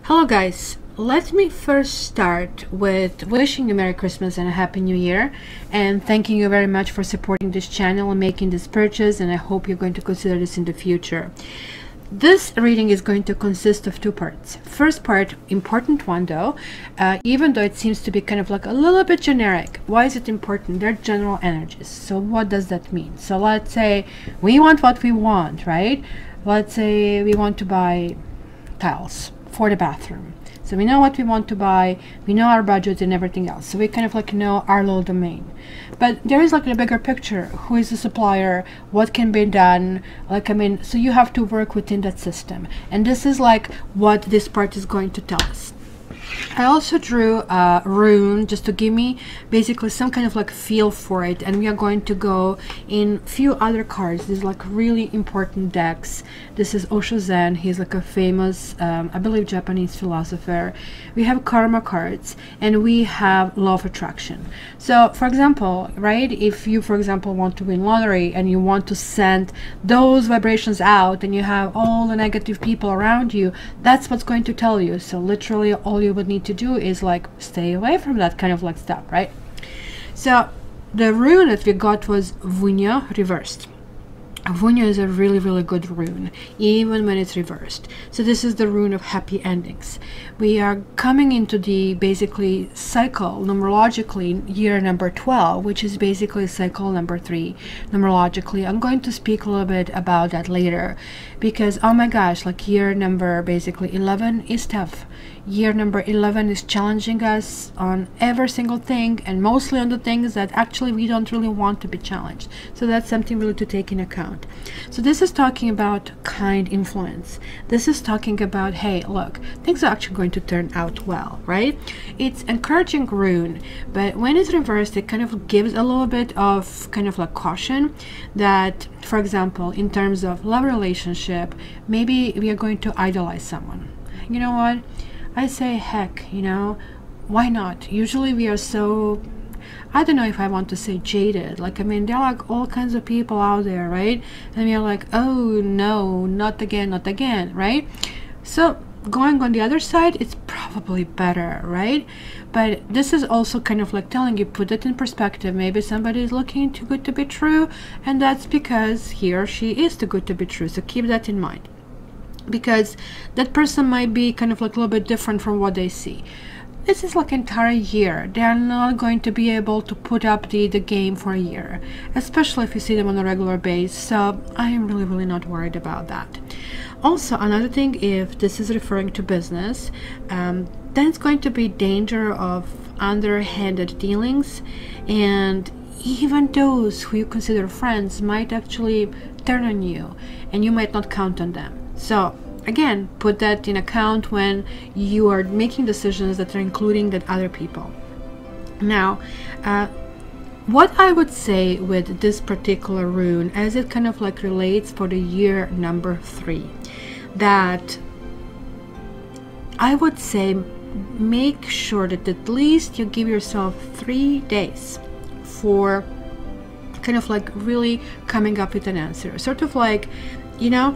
Hello guys, let me first start with wishing you Merry Christmas and a Happy New Year, and thanking you very much for supporting this channel and making this purchase, and I hope you're going to consider this in the future. This reading is going to consist of two parts. First part, important one though, even though it seems to be kind of like a little bit generic. Why is it important? They're general energies. So what does that mean? So let's say we want what we want, right? Let's say we want to buy tiles for the bathroom. So we know what we want to buy, we know our budget and everything else. So we kind of like know our little domain. But there is like a bigger picture. Who is the supplier? What can be done? So you have to work within that system. And this is like what this part is going to tell us. I also drew a rune just to give me basically some kind of like feel for it, and we are going to go in few other cards. These like really important decks. This is Osho Zen. He's like a famous I believe Japanese philosopher. We have karma cards and we have law of attraction. So for example, right, if you for example want to win lottery and you want to send those vibrations out and you have all the negative people around you, that's what's going to tell you. So literally all you would need to do is like stay away from that kind of like stuff, right? So the rune that we got was Vunya reversed. Vunya is a really good rune, even when it's reversed. So this is the rune of happy endings. We are coming into the basically cycle numerologically year number 12, which is basically cycle number 3 numerologically. I'm going to speak a little bit about that later, because oh my gosh, like year number basically 11 is tough. Year number 11 is challenging us on every single thing, and mostly on the things that actually we don't really want to be challenged. So that's something really to take in account. So this is talking about kind influence. This is talking about, hey, look, things are actually going to turn out well, right? It's encouraging rune, but when it's reversed, it kind of gives a little bit of kind of like caution that, for example, in terms of love relationship, maybe we are going to idolize someone. You know what? I say, heck, you know, why not? Usually we are so, I don't know if I want to say jaded. Like, I mean, there are like all kinds of people out there, right? And we are like, oh no, not again, right? So going on the other side, it's probably better, right? But this is also kind of like telling you, put it in perspective. Maybe somebody is looking too good to be true, and that's because he or she is too good to be true. So keep that in mind, because that person might be kind of like a little bit different from what they see. This is like entire year. They are not going to be able to put up the game for a year, especially if you see them on a regular basis. So I am really not worried about that. Also, another thing, if this is referring to business, then it's going to be danger of underhanded dealings, and even those who you consider friends might actually turn on you, and you might not count on them. So again, put that in account when you are making decisions that are including that other people. Now, what I would say with this particular rune, as it kind of like relates for the year number 3, that I would say make sure that at least you give yourself 3 days for kind of like really coming up with an answer. Sort of like, you know,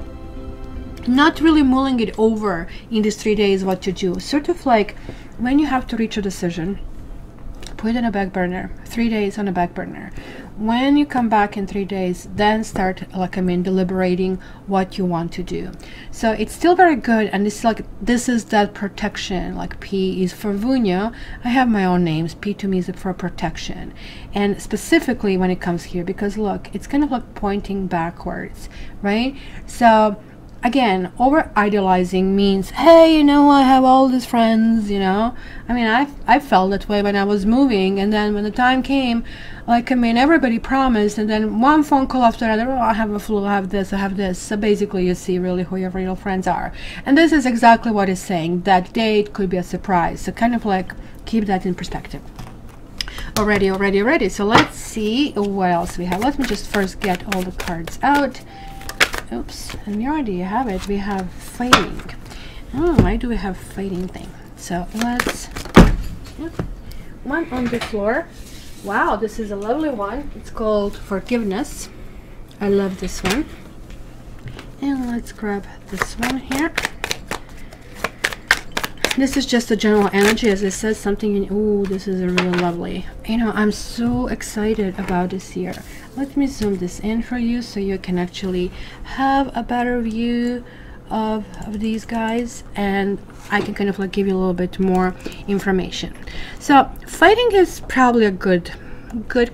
not really mulling it over in these 3 days what to do. Sort of like when you have to reach a decision, put it on a back burner, 3 days on a back burner. When you come back in 3 days, then start deliberating what you want to do. So it's still very good, and this is that protection. Like P is for Vunya. I have my own names. P to me is for protection, and specifically when it comes here, because look, it's kind of like pointing backwards, right? So again, over idolizing means, hey, you know, I have all these friends, you know. I mean, I felt that way when I was moving, and then when the time came, like, I mean, everybody promised, and then one phone call after another, oh, I have a flu, I have this, I have this. So basically you see really who your real friends are. And this is exactly what it's saying. That date could be a surprise. So kind of like keep that in perspective. Already. So let's see what else we have. Let me just first get all the cards out. Oops, and we already have it. We have fighting. Oh, why do we have fighting thing? So let's, one on the floor. Wow, this is a lovely one. It's called Forgiveness. I love this one. And let's grab this one here. This is just a general energy, as it says something in, ooh, this is a really lovely. You know, I'm so excited about this year. Let me zoom this in for you so you can actually have a better view of these guys, and I can kind of like give you a little bit more information. So fighting is probably a good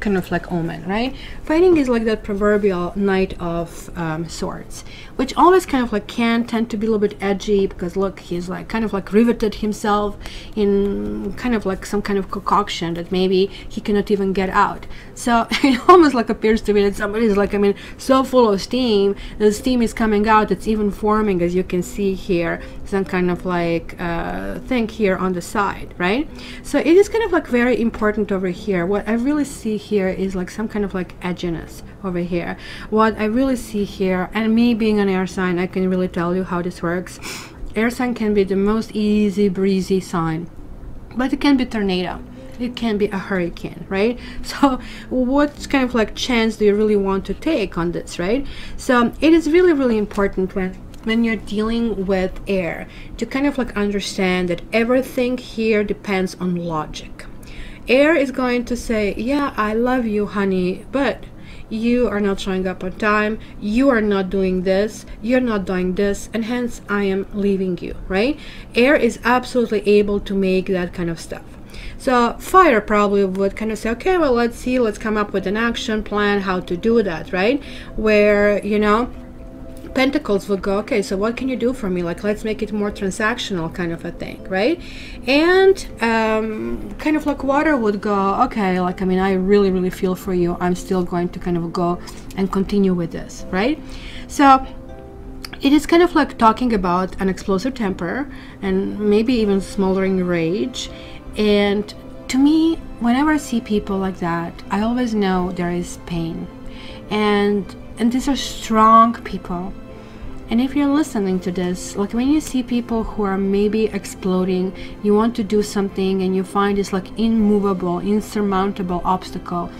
kind of like omen, right? Fighting is like that proverbial knight of swords, which always kind of like can tend to be a little bit edgy, because look, he's like kind of like riveted himself in kind of like some kind of concoction that maybe he cannot even get out. So it almost like appears to me that somebody's like, I mean, so full of steam, the steam is coming out, it's even forming, as you can see here, some kind of like thing here on the side, right? So it is kind of like very important over here. What I really see here is like some kind of like edginess over here. What I really see here, and me being an air sign, I can really tell you how this works. Air sign can be the most easy breezy sign, but it can be tornado, it can be a hurricane, right? So what kind of like chance do you really want to take on this, right? So it is really important when you're dealing with air to kind of like understand that everything here depends on logic. Air is going to say, yeah, I love you, honey, but you are not showing up on time, you are not doing this, you're not doing this, and hence I am leaving you, right? Air is absolutely able to make that kind of stuff. So fire probably would kind of say, okay, well, let's see, let's come up with an action plan how to do that, right? Where, you know, Pentacles would go, okay, so what can you do for me? Like, let's make it more transactional kind of a thing, right? And kind of like water would go, okay, like, I mean, I really feel for you. I'm still going to kind of go and continue with this, right? So it is kind of like talking about an explosive temper and maybe even smoldering rage. And to me, whenever I see people like that, I always know there is pain. And these are strong people. And if you're listening to this, like when you see people who are maybe exploding, you want to do something and you find this like immovable, insurmountable obstacle,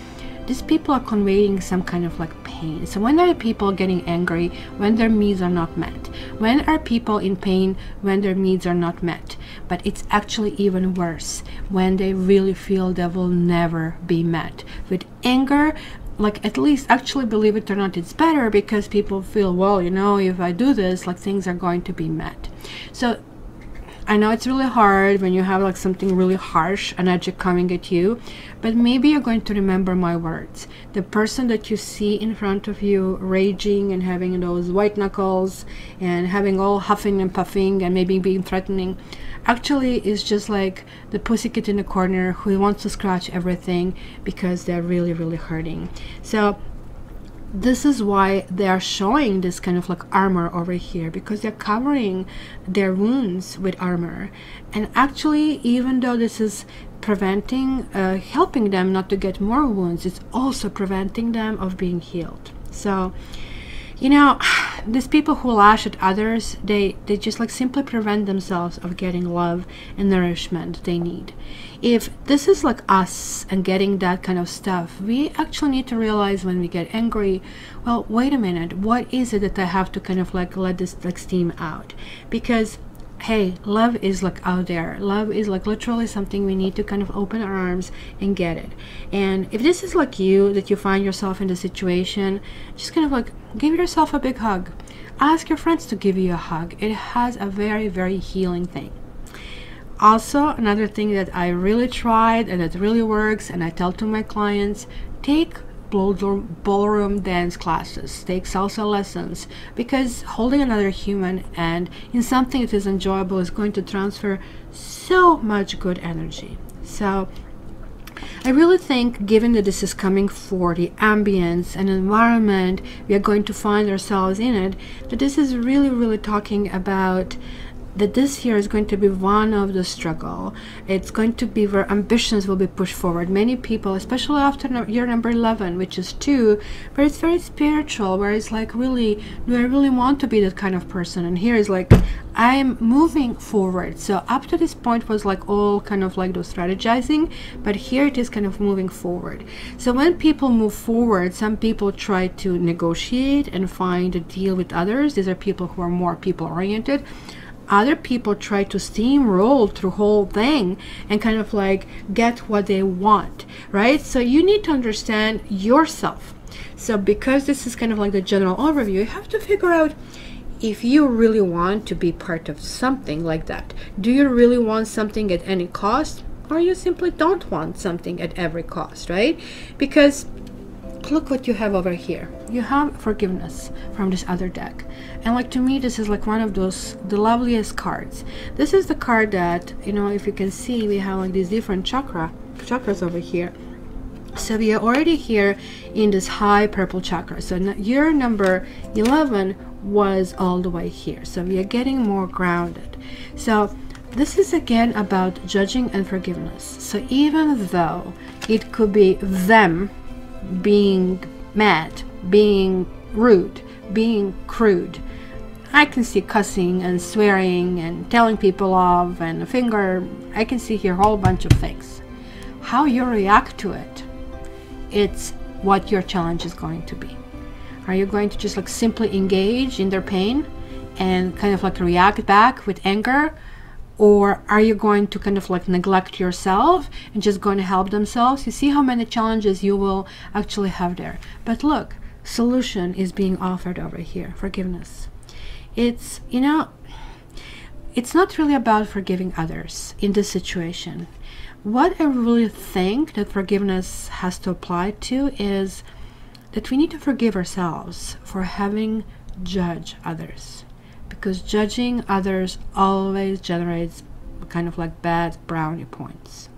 these people are conveying some kind of like pain. So when are people getting angry? When their needs are not met. When are people in pain? When their needs are not met. But it's actually even worse when they really feel they will never be met. With anger, like, at least, actually, believe it or not, it's better, because people feel, well, you know, if I do this, like, things are going to be met. So I know it's really hard when you have like something really harsh and edgy coming at you, but maybe you're going to remember my words. The person that you see in front of you raging and having those white knuckles and having all huffing and puffing and maybe being threatening, actually is just like the pussycat in the corner who wants to scratch everything because they're really hurting. So this is why they are showing this kind of like armor over here, because they're covering their wounds with armor. And actually, even though this is preventing, helping them not to get more wounds, it's also preventing them of being healed. So, you know, these people who lash at others, they just like simply prevent themselves of getting love and nourishment they need. If this is like us and getting that kind of stuff, we actually need to realize when we get angry, well, wait a minute, what is it that I have to kind of like let this like steam out? Because hey, love is like out there. Love is like literally something we need to kind of open our arms and get it. And if this is like you, that you find yourself in the situation, just kind of like give yourself a big hug. Ask your friends to give you a hug. It has a very healing thing. Also, another thing that I really tried and that really works, and I tell to my clients, take ballroom dance classes, take salsa lessons, because holding another human and in something that is enjoyable is going to transfer so much good energy. So I really think, given that this is coming for the ambience and environment we are going to find ourselves in it, that this is really talking about that this year is going to be one of the struggle. It's going to be where ambitions will be pushed forward. Many people, especially after year number 11, which is 2, where it's very spiritual, where it's like, really, do I really want to be that kind of person? And here is like, I'm moving forward. So up to this point was like all kind of like those strategizing, but here it is kind of moving forward. So when people move forward, some people try to negotiate and find a deal with others. These are people who are more people oriented. other people try to steamroll through whole thing and kind of like get what they want, right? So you need to understand yourself. So because this is kind of like the general overview, you have to figure out if you really want to be part of something like that. Do you really want something at any cost, or you simply don't want something at every cost, right? Because look what you have over here. You have forgiveness from this other deck, and like to me this is like one of those, the loveliest cards. This is the card that, you know, if you can see, we have like these different chakras over here. So we are already here in this high purple chakra. So your number 11 was all the way here, so we are getting more grounded. So this is again about judging and forgiveness. So even though it could be them being mad, being rude, being crude, I can see cussing and swearing and telling people off and a finger, I can see here a whole bunch of things. How you react to it, it's what your challenge is going to be. Are you going to just like simply engage in their pain and kind of like react back with anger? Or are you going to kind of like neglect yourself and just going to help themselves? You see how many challenges you will actually have there. But look, solution is being offered over here, forgiveness. It's, you know, it's not really about forgiving others in this situation. What I really think that forgiveness has to apply to is that we need to forgive ourselves for having judged others, because judging others always generates kind of like bad brownie points.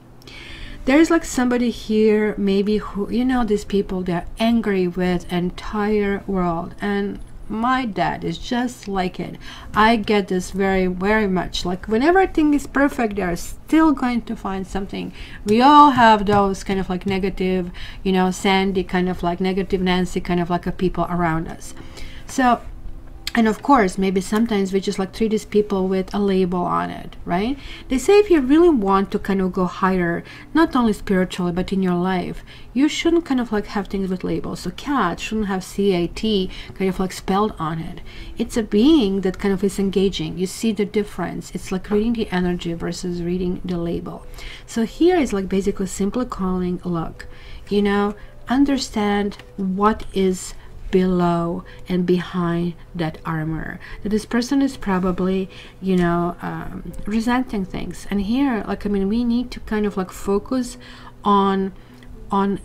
There's like somebody here maybe who, you know, these people, they're angry with entire world, and my dad is just like it. I get this very, very much. Like whenever everything is perfect, they're still going to find something. We all have those kind of like negative, you know, Sandy, kind of like negative Nancy, kind of like a people around us. So, and of course, maybe sometimes we just like treat these people with a label on it, right? They say if you really want to kind of go higher, not only spiritually, but in your life, you shouldn't kind of like have things with labels. So cat shouldn't have C-A-T kind of like spelled on it. It's a being that kind of is engaging. You see the difference. It's like reading the energy versus reading the label. So here is like basically simply calling, look, you know, understand what is below and behind that armor, that this person is probably, you know, resenting things. And here, like, I mean, we need to kind of like focus on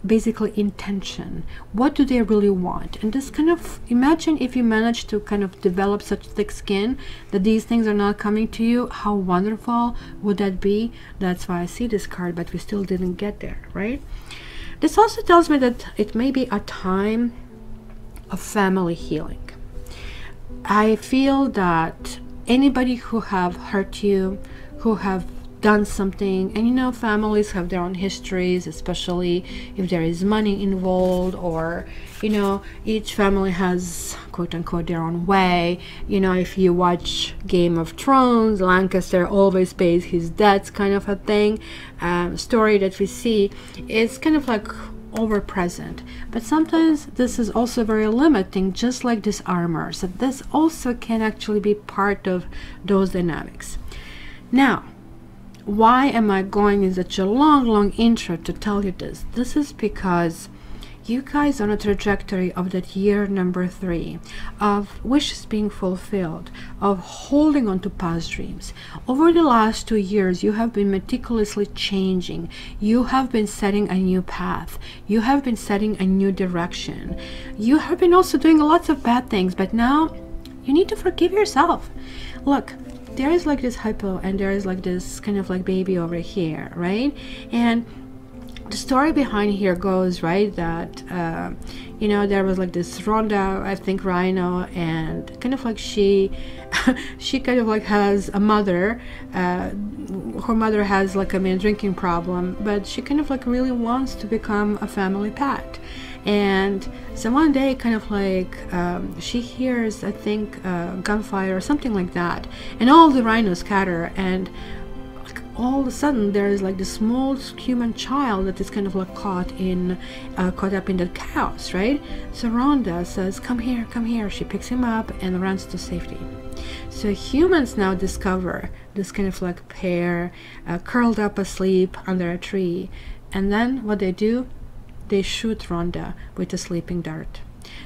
basically intention. What do they really want? And this kind of, imagine if you manage to kind of develop such thick skin that these things are not coming to you, how wonderful would that be? That's why I see this card, but we still didn't get there, right? This also tells me that it may be a time of family healing. I feel that anybody who have hurt you, who have done something, and you know, families have their own histories, especially if there is money involved, or you know, each family has quote unquote their own way. You know, if you watch Game of Thrones, Lancaster always pays his debts, kind of a thing. Story that we see is kind of like over present, but sometimes this is also very limiting, just like this armor. So this also can actually be part of those dynamics. Now, why am I going in such a long intro to tell you this? This is because you guys are on a trajectory of that year number 3, of wishes being fulfilled, of holding on to past dreams. Over the last 2 years, you have been meticulously changing. You have been setting a new path. You have been setting a new direction. You have been also doing lots of bad things, but now you need to forgive yourself. Look, there is like this hypo, and there is like this kind of like baby over here, right? And the story behind here goes, right, that you know, there was like this Rhonda, I think, Rhino, and kind of like she kind of like has a mother. Her mother has like a drinking problem, but she kind of like really wants to become a family pet. And so one day, kind of like she hears, I think, gunfire or something like that, and all the rhinos scatter, and all of a sudden there is like this small human child that is kind of like caught up in the chaos, right? So Rhonda says, come here. She picks him up and runs to safety. So humans now discover this kind of like pair curled up asleep under a tree, and then what they do, they shoot Rhonda with a sleeping dart.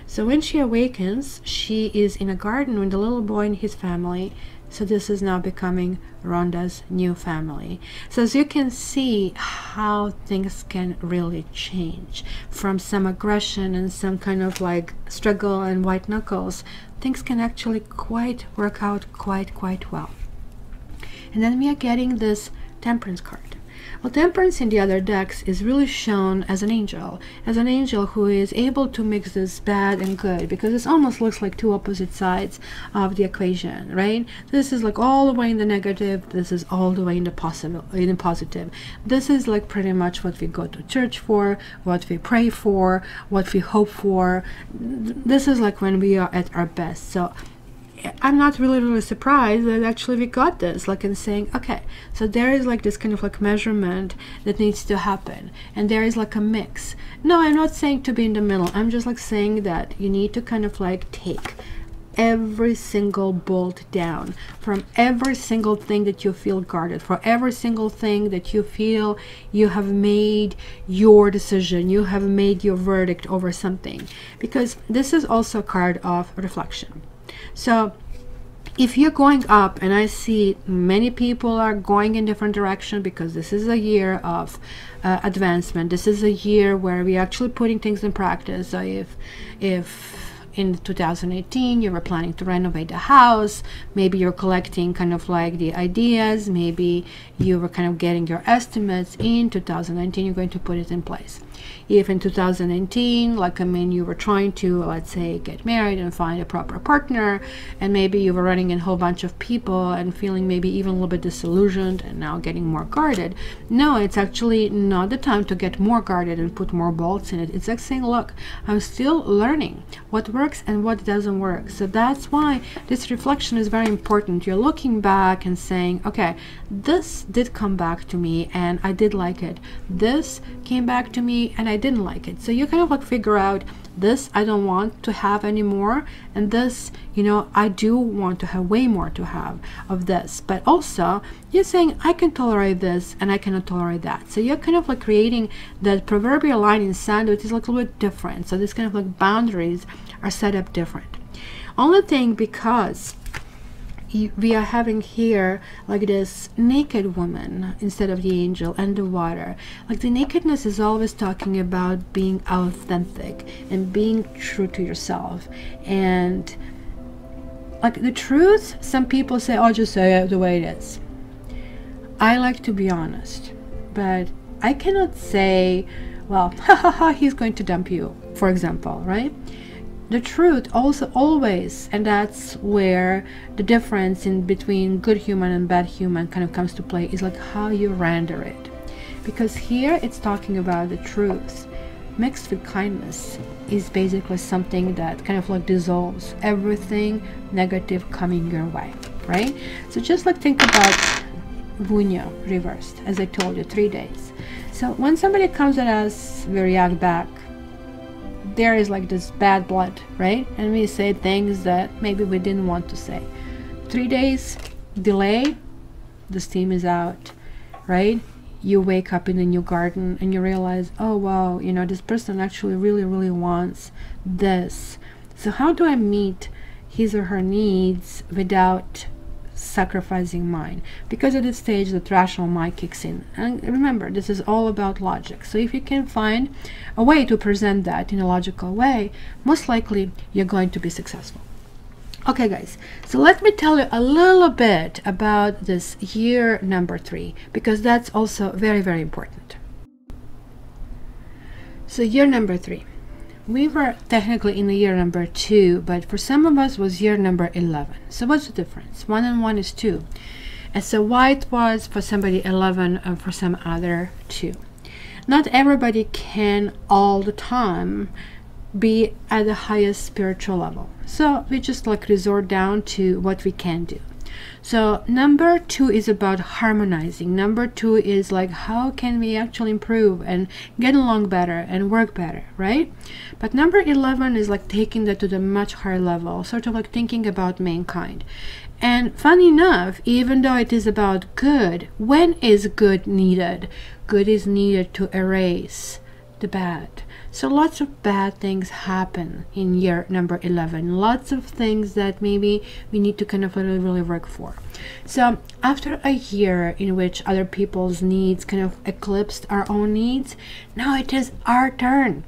So when she awakens, she is in a garden with the little boy and his family. So this is now becoming Rhonda's new family. So as you can see how things can really change. From some aggression and some kind of like struggle and white knuckles, things can actually quite work out quite well. And then we are getting this Temperance card. Well, Temperance in the other decks is really shown as an angel who is able to mix this bad and good, because it almost looks like two opposite sides of the equation, right? This is like all the way in the negative, this is all the way in the positive. This is like pretty much what we go to church for, what we pray for, what we hope for. This is like when we are at our best. So I'm not really surprised that actually we got this, like in saying, okay, so there is like this kind of like measurement that needs to happen, and there is like a mix. No, I'm not saying to be in the middle. I'm just like saying that you need to kind of like take every single bolt down from every single thing that you feel guarded, for every single thing that you feel you have made your decision, you have made your verdict over something, because this is also a card of reflection. So if you're going up, and I see many people are going in different direction, because this is a year of advancement, this is a year where we're actually putting things in practice. So if in 2018 you were planning to renovate the house, maybe you're collecting kind of like the ideas, maybe you were kind of getting your estimates, in 2019 you're going to put it in place. If in 2018, like you were trying to, let's say, get married and find a proper partner, and maybe you were running in a whole bunch of people and feeling maybe even a little bit disillusioned and now getting more guarded. No, it's actually not the time to get more guarded and put more bolts in it. It's like saying, look, I'm still learning what works and what doesn't work. So that's why this reflection is very important. You're looking back and saying, okay, this did come back to me and I did like it. This came back to me and I didn't like it. So you kind of like figure out, this I don't want to have anymore, and this, you know, I do want to have way more to have of this. But also you're saying, I can tolerate this and I cannot tolerate that. So you're kind of like creating that proverbial line in sand, which is like a little bit different. So this kind of like boundaries are set up different. Only thing, because we are having here like this naked woman instead of the angel and the water. Like the nakedness is always talking about being authentic and being true to yourself. And like the truth, some people say, oh, just say it the way it is. I like to be honest, but I cannot say, well, he's going to dump you, for example, right? The truth also always, and that's where the difference in between good human and bad human kind of comes to play, is like how you render it. Because here it's talking about the truth mixed with kindness is basically something that kind of like dissolves everything negative coming your way, right? So just like think about Vunya reversed, as I told you, 3 days. So when somebody comes at us, we react back. There is like this bad blood, right? And we say things that maybe we didn't want to say. 3 days delay, the steam is out, right? You wake up in a new garden and you realize, oh wow, you know, this person actually really wants this. So how do I meet his or her needs without sacrificing mine? Because at this stage the rational mind kicks in, and remember, this is all about logic. So if you can find a way to present that in a logical way, most likely you're going to be successful. Okay guys, so let me tell you a little bit about this year number 3, because that's also very important. So year number 3, we were technically in the year number 2, but for some of us was year number 11. So what's the difference? 1 and 1 is 2. And so why it was for somebody 11 and for some other 2. Not everybody can all the time be at the highest spiritual level. So we just like resort down to what we can do. So number 2 is about harmonizing. Number 2 is like, how can we actually improve and get along better and work better, right? But number 11 is like taking that to the much higher level, sort of like thinking about mankind. And funny enough, even though it is about good, when is good needed? Good is needed to erase the bad. So lots of bad things happen in year number 11. Lots of things that maybe we need to kind of really work for. So after a year in which other people's needs kind of eclipsed our own needs, now it is our turn.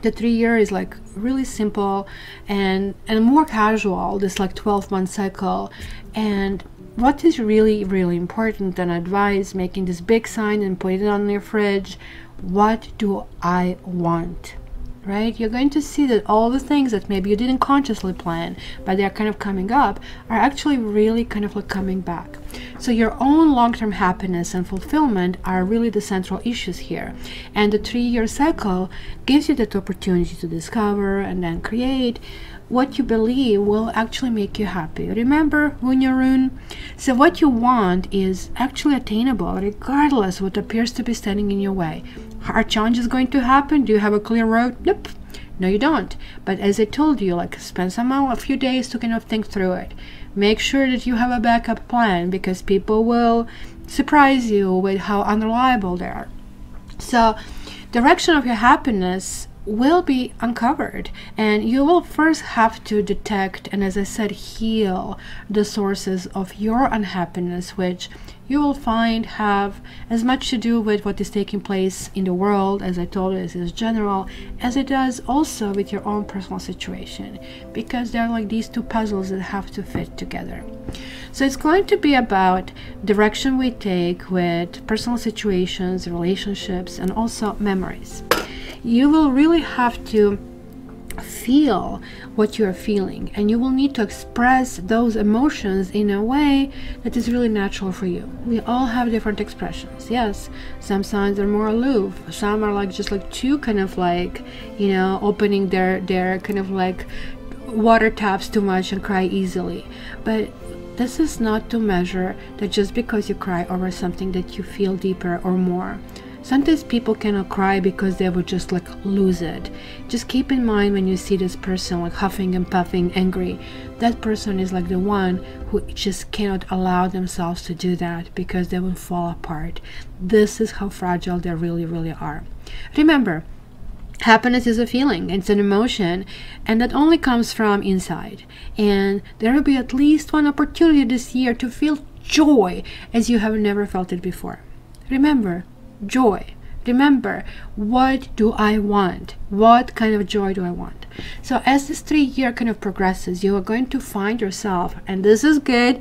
The 3 year is like really simple and more casual, this like 12-month cycle. And what is really, really important, and advise making this big sign and put it on your fridge, what do I want? Right? You're going to see that all the things that maybe you didn't consciously plan, but they're kind of coming up, are actually really kind of like coming back. So your own long-term happiness and fulfillment are really the central issues here. And the 3 year cycle gives you that opportunity to discover and then create what you believe will actually make you happy. Remember Wunyorun? So what you want is actually attainable regardless of what appears to be standing in your way. Are challenges going to happen? Do you have a clear road? Nope. No, you don't. But as I told you, like, spend a few days to kind of think through it. Make sure that you have a backup plan, because people will surprise you with how unreliable they are. So direction of your happiness will be uncovered, and you will first have to detect and, as I said, heal the sources of your unhappiness, which you will find have as much to do with what is taking place in the world, as I told you, this is general, as it does also with your own personal situation, because they're like these two puzzles that have to fit together. So it's going to be about direction we take with personal situations, relationships, and also memories. You will really have to feel what you're feeling, and you will need to express those emotions in a way that is really natural for you. We all have different expressions. Yes, some signs are more aloof, some are like just like too kind of like, you know, opening their kind of like water taps too much and cry easily. But this is not to measure that just because you cry over something that you feel deeper or more. Sometimes people cannot cry because they would just like lose it. Just keep in mind, when you see this person like huffing and puffing, angry, that person is like the one who just cannot allow themselves to do that, because they will fall apart. This is how fragile they really, really are. Remember, happiness is a feeling, it's an emotion, and that only comes from inside. And there will be at least one opportunity this year to feel joy as you have never felt it before. Remember, joy. Remember, what do I want? What kind of joy do I want? So as this 3 year kind of progresses, you are going to find yourself, and this is good,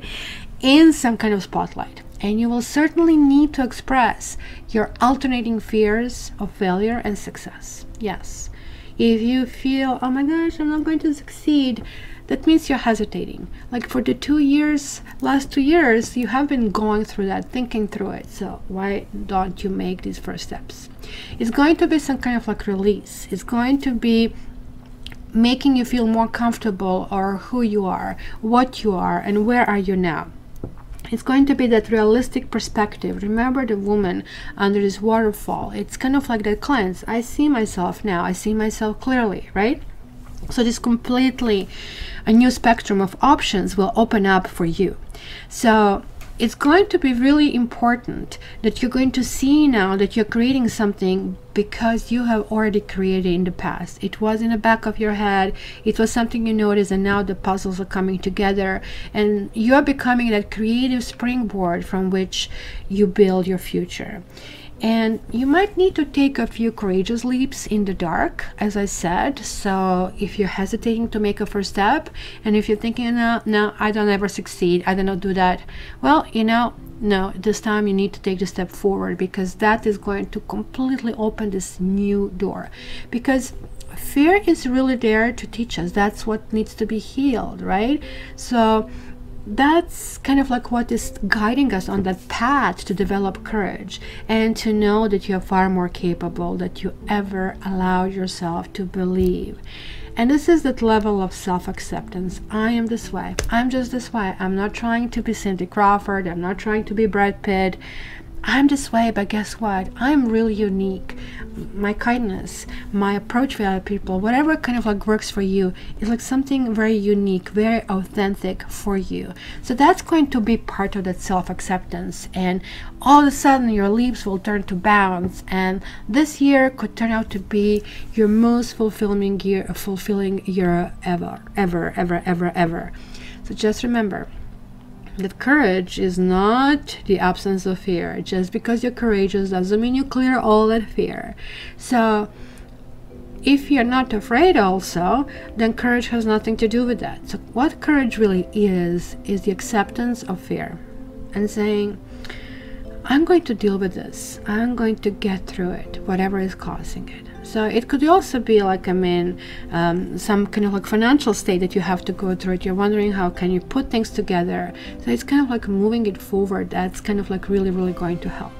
in some kind of spotlight. And you will certainly need to express your alternating fears of failure and success. Yes. If you feel, oh my gosh, I'm not going to succeed, that means you're hesitating. Like for the last 2 years, you have been going through that, thinking through it. So why don't you make these first steps? It's going to be some kind of like release. It's going to be making you feel more comfortable, or who you are, what you are, and where are you now. It's going to be that realistic perspective. Remember the woman under this waterfall. It's kind of like that cleanse. I see myself now. I see myself clearly, right? So this completely a new spectrum of options will open up for you. So it's going to be really important that you're going to see now that you're creating something because you have already created in the past. It was in the back of your head. It was something you noticed, and now the puzzles are coming together, and you are becoming that creative springboard from which you build your future. And you might need to take a few courageous leaps in the dark, as I said. So if you're hesitating to make a first step, and if you're thinking, no, I don't ever succeed, I don't do that, well, no, this time you need to take the step forward, because that is going to completely open this new door. Because fear is really there to teach us. That's what needs to be healed, right? So that's kind of like what is guiding us on that path to develop courage and to know that you're far more capable than you ever allowed yourself to believe. And this is that level of self-acceptance. I am this way. I'm just this way. I'm not trying to be Cindy Crawford. I'm not trying to be Brad Pitt. I'm this way, but guess what? I'm really unique. My kindness, my approach with other people, whatever kind of like works for you, is like something very unique, very authentic for you. So that's going to be part of that self-acceptance. And all of a sudden your leaves will turn to bounds. And this year could turn out to be your most fulfilling year ever. So just remember that courage is not the absence of fear. Just because you're courageous doesn't mean you clear all that fear. So if you're not afraid also, then courage has nothing to do with that. So what courage really is the acceptance of fear and saying, I'm going to deal with this. I'm going to get through it, whatever is causing it. So it could also be like, some kind of like financial state that you have to go through it. You're wondering how can you put things together. So it's kind of like moving it forward. That's kind of like really, really going to help.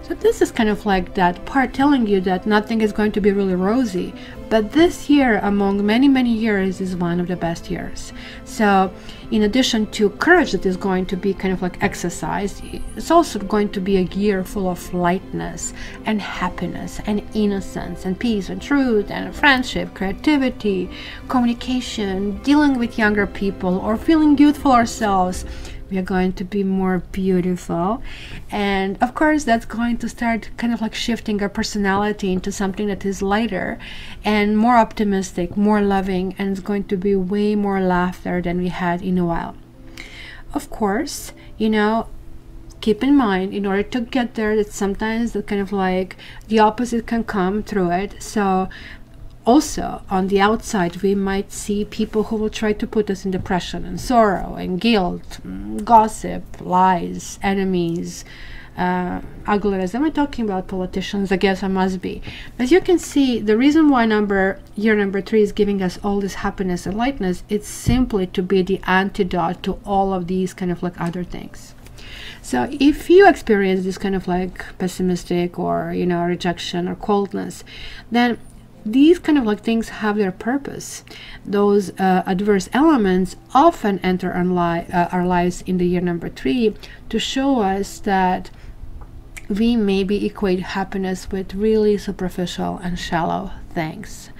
So this is kind of like that part telling you that nothing is going to be really rosy. But this year, among many, many years, is one of the best years. So in addition to courage that is going to be kind of like exercised, it's also going to be a year full of lightness and happiness and innocence and peace and truth and friendship, creativity, communication, dealing with younger people or feeling youthful ourselves. We are going to be more beautiful, and of course that's going to start kind of like shifting our personality into something that is lighter and more optimistic, more loving, and it's going to be way more laughter than we had in a while. Of course, keep in mind, in order to get there, that sometimes that kind of like the opposite can come through it. So also, on the outside, we might see people who will try to put us in depression and sorrow and guilt, gossip, lies, enemies, ugliness. Am I talking about politicians? I guess I must be. As you can see, the reason why year number 3 is giving us all this happiness and lightness, it's simply to be the antidote to all of these kind of like other things. So if you experience this kind of like pessimistic or, rejection or coldness, then these kind of like things have their purpose. Those adverse elements often enter our lives in the year number 3 to show us that we maybe equate happiness with really superficial and shallow things.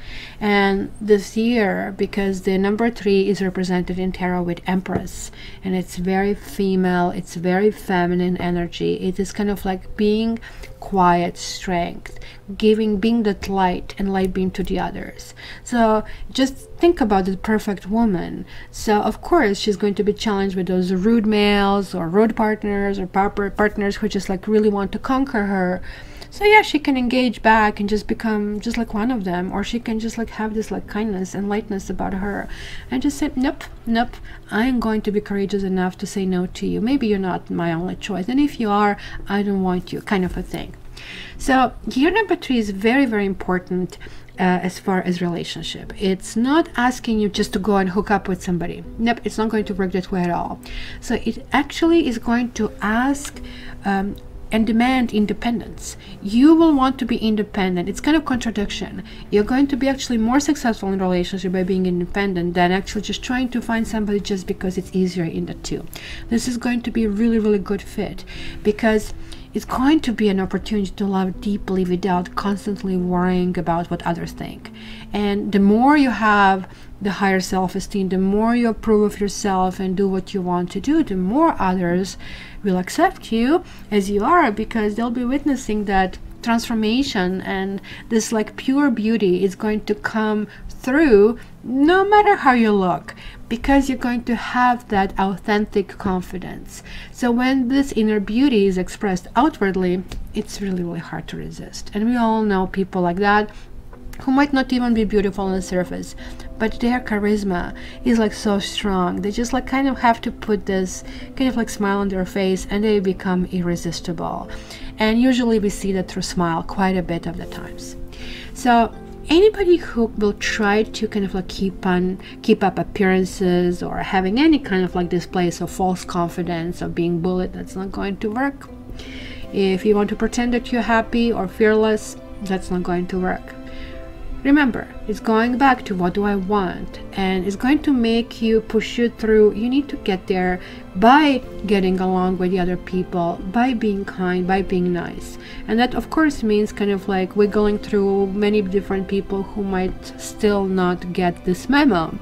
And this year, because the number 3 is represented in tarot with Empress, and it's very female, it's very feminine energy. It is kind of like being quiet strength, being that light and light beam to the others. So just think about the perfect woman. So of course she's going to be challenged with those rude males or rude partners or partners who just like really want to conquer her. So yeah, she can engage back and just become just like one of them, or she can just like have this like kindness and lightness about her and just say, nope, I'm going to be courageous enough to say no to you. Maybe you're not my only choice, and if you are, I don't want you, kind of a thing. So year number 3 is very, very important as far as relationship. It's not asking you just to go and hook up with somebody. Nope, it's not going to work that way at all. So it actually is going to ask and demand independence. You will want to be independent. It's kind of contradiction. You're going to be actually more successful in a relationship by being independent than actually just trying to find somebody just because it's easier in the two. This is going to be a really, really good fit, because it's going to be an opportunity to love deeply without constantly worrying about what others think. And the more you have the higher self-esteem, the more you approve of yourself and do what you want to do, the more others will accept you as you are, because they'll be witnessing that transformation, and this like pure beauty is going to come through no matter how you look, because you're going to have that authentic confidence. So when this inner beauty is expressed outwardly, it's really, really hard to resist. And we all know people like that who might not even be beautiful on the surface, but their charisma is like so strong. They just like kind of have to put this kind of like smile on their face and they become irresistible. And usually we see that through smile quite a bit of the times. So anybody who will try to kind of like keep up appearances or having any kind of like displays of false confidence or being bullied, that's not going to work. If you want to pretend that you're happy or fearless, that's not going to work. Remember, it's going back to what do I want, and it's going to make you push you through. You need to get there by getting along with the other people, by being kind, by being nice. And that of course means kind of like wiggling through many different people who might still not get this memo.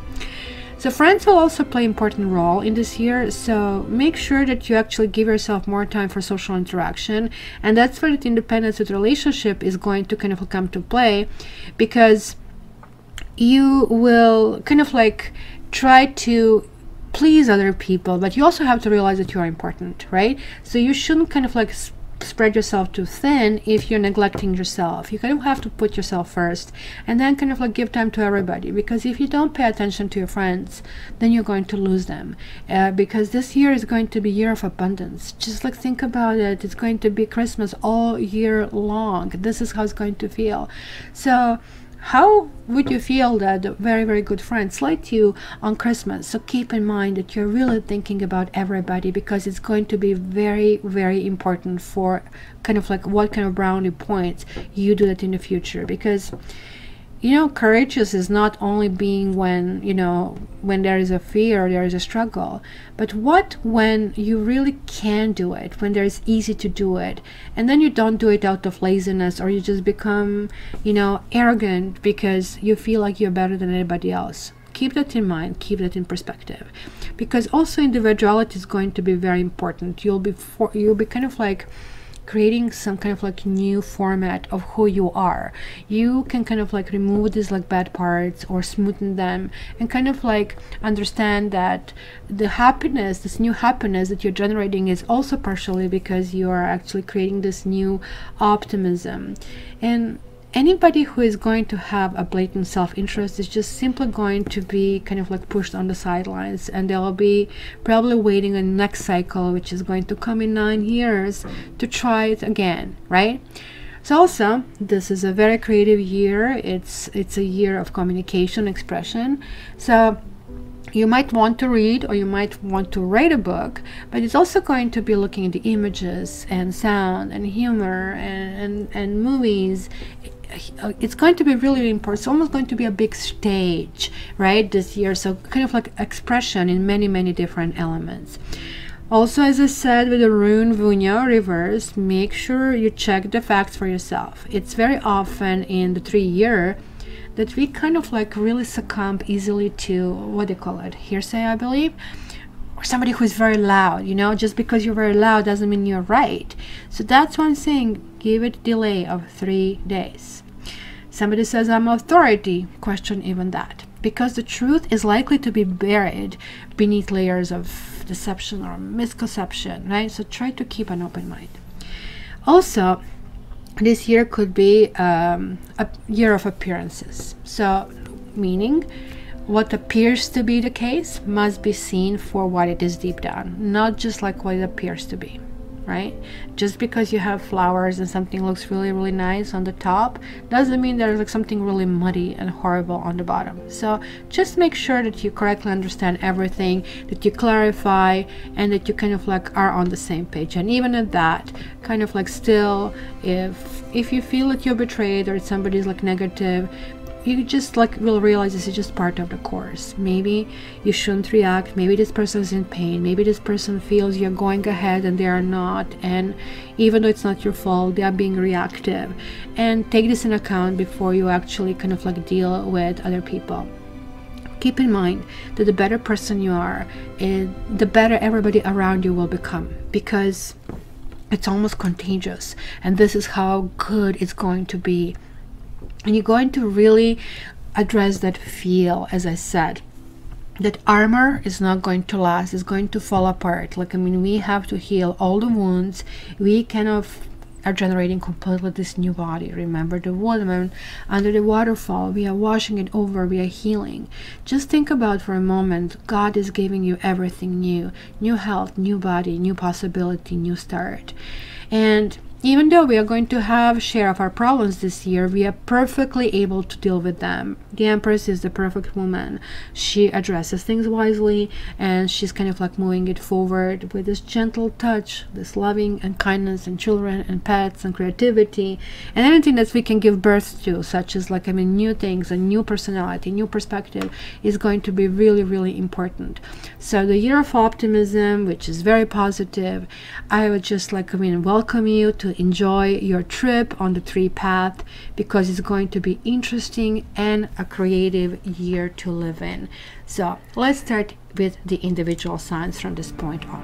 So friends will also play an important role in this year, so make sure that you actually give yourself more time for social interaction, and that's where the independence with relationship is going to kind of come to play, because you will kind of like try to please other people, but you also have to realize that you are important, right? So you shouldn't kind of like spread yourself too thin if you're neglecting yourself. You kind of have to put yourself first and then kind of like give time to everybody, because if you don't pay attention to your friends, then you're going to lose them, because this year is going to be year of abundance. Just like think about it, it's going to be Christmas all year long. This is how it's going to feel. So how would you feel that very, very good friends like you on Christmas? So keep in mind that you're really thinking about everybody, because it's going to be very, very important for kind of like what kind of brownie points you do that in the future. Because you know, courageous is not only being when, you know, when there is a fear or there is a struggle, but what when you really can do it, when there's easy to do it, and then you don't do it out of laziness, or you just become, you know, arrogant because you feel like you're better than anybody else. Keep that in mind, keep that in perspective, because also individuality is going to be very important. You'll be kind of like creating some kind of like new format of who you are. You can kind of like remove these like bad parts or smoothen them, and kind of like understand that the happiness, this new happiness that you're generating, is also partially because you are actually creating this new optimism. And anybody who is going to have a blatant self-interest is just simply going to be kind of like pushed on the sidelines, and they'll be probably waiting on the next cycle, which is going to come in 9 years, to try it again, right? So also, this is a very creative year. It's a year of communication, expression. So you might want to read, or you might want to write a book, but it's also going to be looking at the images and sound and humor and movies. It's going to be really important. It's almost going to be a big stage, right, this year. So kind of like expression in many different elements. Also, as I said, with the rune Vunya reverse, make sure you check the facts for yourself. It's very often in the 3-year that we kind of like really succumb easily to, what do you call it, hearsay, I believe, or somebody who is very loud. You know, just because you're very loud doesn't mean you're right. So that's why I'm saying give it a delay of 3 days. Somebody says I'm authority, question even that, because the truth is likely to be buried beneath layers of deception or misconception, right? So try to keep an open mind. Also, this year could be a year of appearances. So meaning what appears to be the case must be seen for what it is deep down, not just like what it appears to be, right? Just because you have flowers and something looks really nice on the top doesn't mean there's like something really muddy and horrible on the bottom. So just make sure that you correctly understand everything, that you clarify, and that you kind of like are on the same page. And even at that, kind of like still, if you feel that you're betrayed or somebody's like negative, you just like will realize this is just part of the course. Maybe you shouldn't react. Maybe this person is in pain. Maybe this person feels you're going ahead and they are not, and even though it's not your fault, they are being reactive. And take this in account before you actually kind of like deal with other people. Keep in mind that the better person you are, the better everybody around you will become, because it's almost contagious, and this is how good it's going to be. And you're going to really address that feel, as I said, that armor is not going to last, it's going to fall apart. Like, I mean, we have to heal all the wounds. We kind of are generating completely this new body. Remember the woman under the waterfall, we are washing it over, we are healing. Just think about for a moment, God is giving you everything new. New health, new body, new possibility, new start. And even though we are going to have share of our problems this year, we are perfectly able to deal with them. The Empress is the perfect woman. She addresses things wisely, and she's kind of like moving it forward with this gentle touch, this loving and kindness and children and pets and creativity and anything that we can give birth to, such as like, I mean, new things, a new personality, new perspective, is going to be really, really important. So the year of optimism, which is very positive, I would just like, I mean, welcome you to enjoy your trip on the tree path, because it's going to be interesting and a creative year to live in. So let's start with the individual signs from this point on.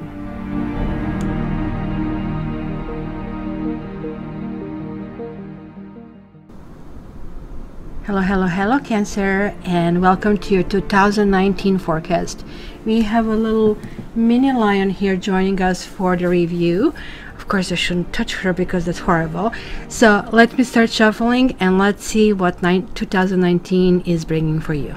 Hello Cancer, and welcome to your 2019 forecast. We have a little mini lion here joining us for the review. Of course I shouldn't touch her because that's horrible. So let me start shuffling and let's see what 2019 is bringing for you.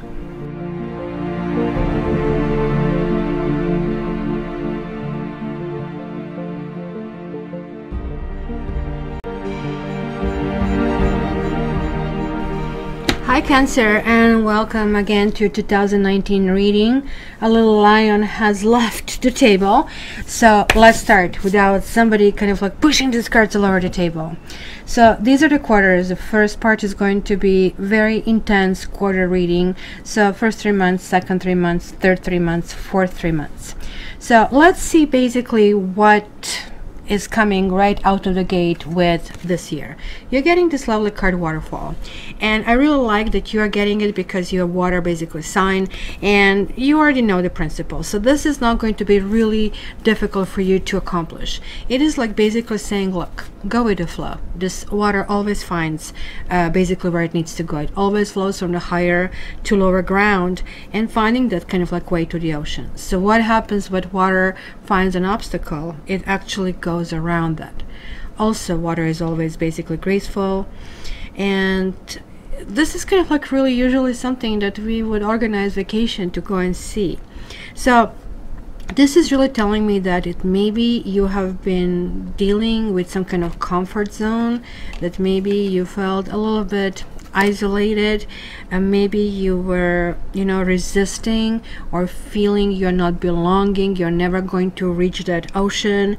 Hi Cancer, and welcome again to 2019 reading. A little lion has left the table, so let's start without somebody kind of like pushing these cards all over the table. So these are the quarters. The first part is going to be very intense quarter reading. So first 3 months, second 3 months, third 3 months, fourth 3 months. So let's see basically what is coming right out of the gate with this year. You're getting this lovely card Waterfall, and I really like that you are getting it because you have water basically sign and you already know the principle, so this is not going to be really difficult for you to accomplish. It is like basically saying, look, go with the flow. This water always finds basically where it needs to go. It always flows from the higher to lower ground and finding that kind of like way to the ocean. So what happens when water finds an obstacle? It actually goes around that. Also, water is always basically graceful, and this is kind of like really usually something that we would organize vacation to go and see. So this is really telling me that it maybe you have been dealing with some kind of comfort zone, that maybe you felt a little bit isolated, and maybe you were, you know, resisting or feeling you're not belonging, you're never going to reach that ocean.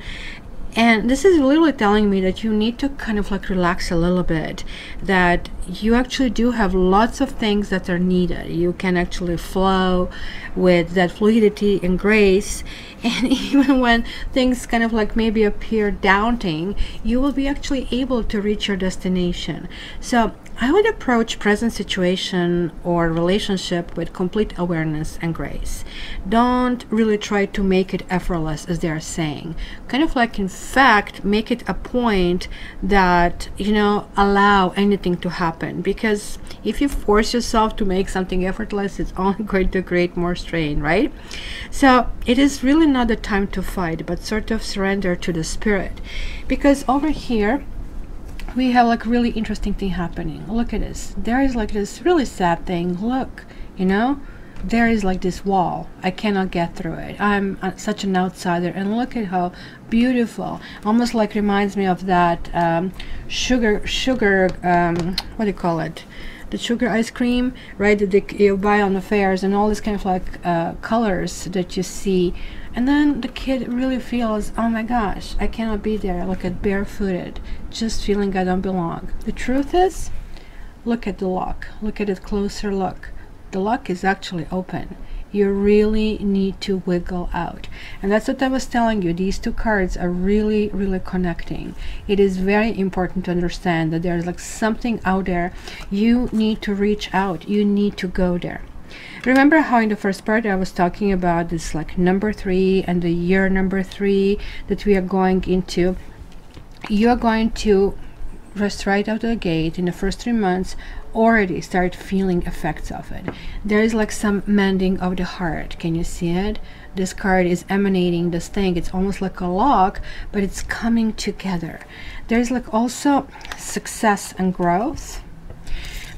And this is literally telling me that you need to kind of like relax a little bit, that you actually do have lots of things that are needed. You can actually flow with that fluidity and grace, and even when things kind of like maybe appear daunting, you will be actually able to reach your destination. So I would approach present situation or relationship with complete awareness and grace. Don't really try to make it effortless, as they are saying. Kind of like, in fact, make it a point that, you know, allow anything to happen. Because if you force yourself to make something effortless, it's only going to create more strain, right? So it is really not the time to fight, but sort of surrender to the spirit. Because over here, we have like really interesting thing happening. Look at this. There is like this really sad thing. Look, you know, there is like this wall. I cannot get through it. I'm such an outsider, and look at how beautiful. Almost like reminds me of that sugar what do you call it, the sugar ice cream, right, that you buy on the fairs, and all this kind of like colors that you see. And then the kid really feels, oh my gosh, I cannot be there. Look at barefooted, just feeling I don't belong. The truth is, look at the lock. Look at it closer look. The lock is actually open. You really need to wiggle out. And that's what I was telling you. These two cards are really, really connecting. It is very important to understand that there's like something out there. You need to reach out. You need to go there. Remember how in the first part I was talking about this like number 3 and the year number 3 that we are going into? You are going to just right out of the gate in the first 3 months already start feeling effects of it. There is like some mending of the heart. Can you see it? This card is emanating this thing. It's almost like a lock, but it's coming together. There's like also success and growth.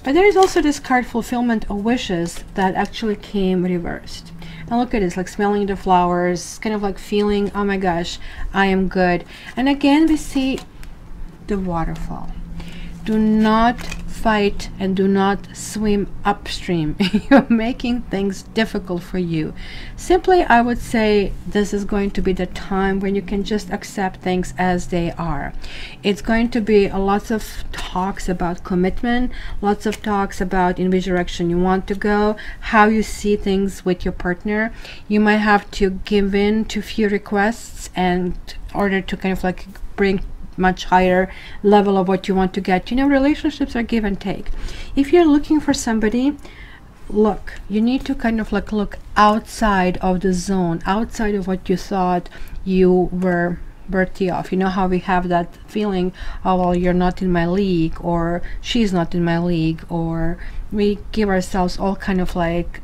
But there is also this card, fulfillment of wishes, that actually came reversed. And look at this, like smelling the flowers, kind of like feeling, oh my gosh, I am good. And again, we see the waterfall. Do not fight and do not swim upstream. You're making things difficult for you. Simply, I would say this is going to be the time when you can just accept things as they are. It's going to be lots of talks about commitment, lots of talks about in which direction you want to go, how you see things with your partner. You might have to give in to few requests and in order to kind of like bring much higher level of what you want to get. You know, relationships are give and take. If you're looking for somebody, look, you need to kind of like look outside of the zone, outside of what you thought you were worthy of. You know how we have that feeling, oh well, you're not in my league, or she's not in my league, or we give ourselves all kind of like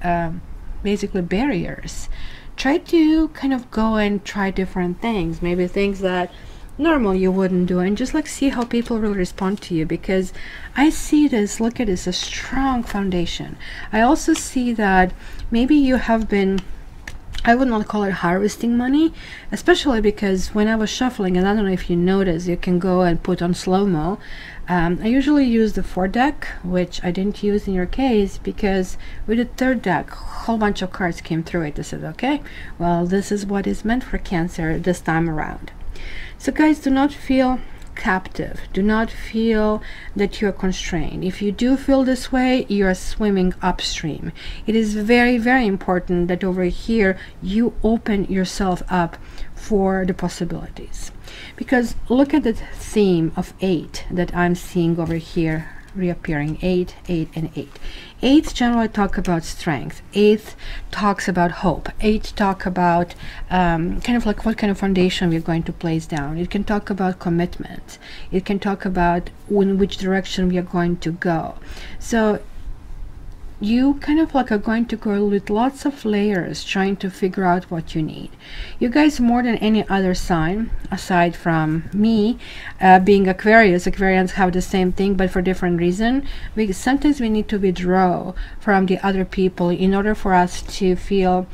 basically barriers. Try to kind of go and try different things, maybe things that normal you wouldn't do, and just like see how people will respond to you, because I see this, look at this, a strong foundation. I also see that maybe you have been, I would not call it harvesting money, especially because when I was shuffling, and I don't know if you notice, you can go and put on slow-mo. I usually use the 4th deck, which I didn't use in your case, because with the 3rd deck, a whole bunch of cards came through it. I said, okay, well, this is what is meant for Cancer this time around. So guys, do not feel captive. Do not feel that you are constrained. If you do feel this way, you are swimming upstream. It is very, very important that over here you open yourself up for the possibilities. Because look at the theme of 8 that I'm seeing over here reappearing. 8, 8, and 8. 8 generally talk about strength. 8 talks about hope. 8 talk about kind of like what kind of foundation we're going to place down. It can talk about commitment. It can talk about in which direction we are going to go. So you kind of like are going to go with lots of layers trying to figure out what you need. You guys, more than any other sign aside from me being Aquarius, Aquarians have the same thing but for different reason. Sometimes we need to withdraw from the other people in order for us to feel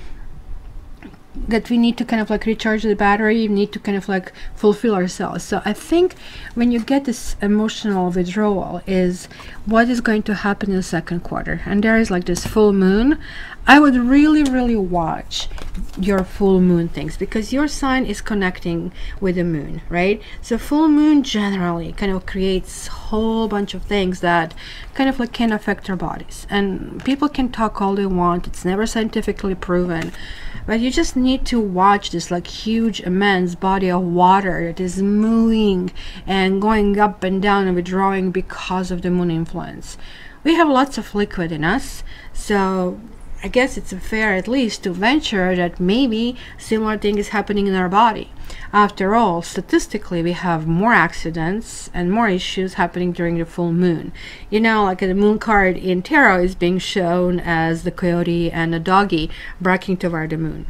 that we need to kind of like recharge the battery, we need to kind of like fulfill ourselves. So I think when you get this emotional withdrawal is what is going to happen in the 2nd quarter, and there is like this full moon. I would really watch your full moon things, because your sign is connecting with the moon, right? So full moon generally kind of creates a whole bunch of things that kind of like can affect our bodies, and people can talk all they want, it's never scientifically proven, but you just need to watch this like huge immense body of water that is moving and going up and down and withdrawing because of the moon influence. We have lots of liquid in us, so I guess it's fair at least to venture that maybe similar thing is happening in our body. After all, statistically, we have more accidents and more issues happening during the full moon. You know, like the moon card in tarot is being shown as the coyote and the doggy barking toward the moon.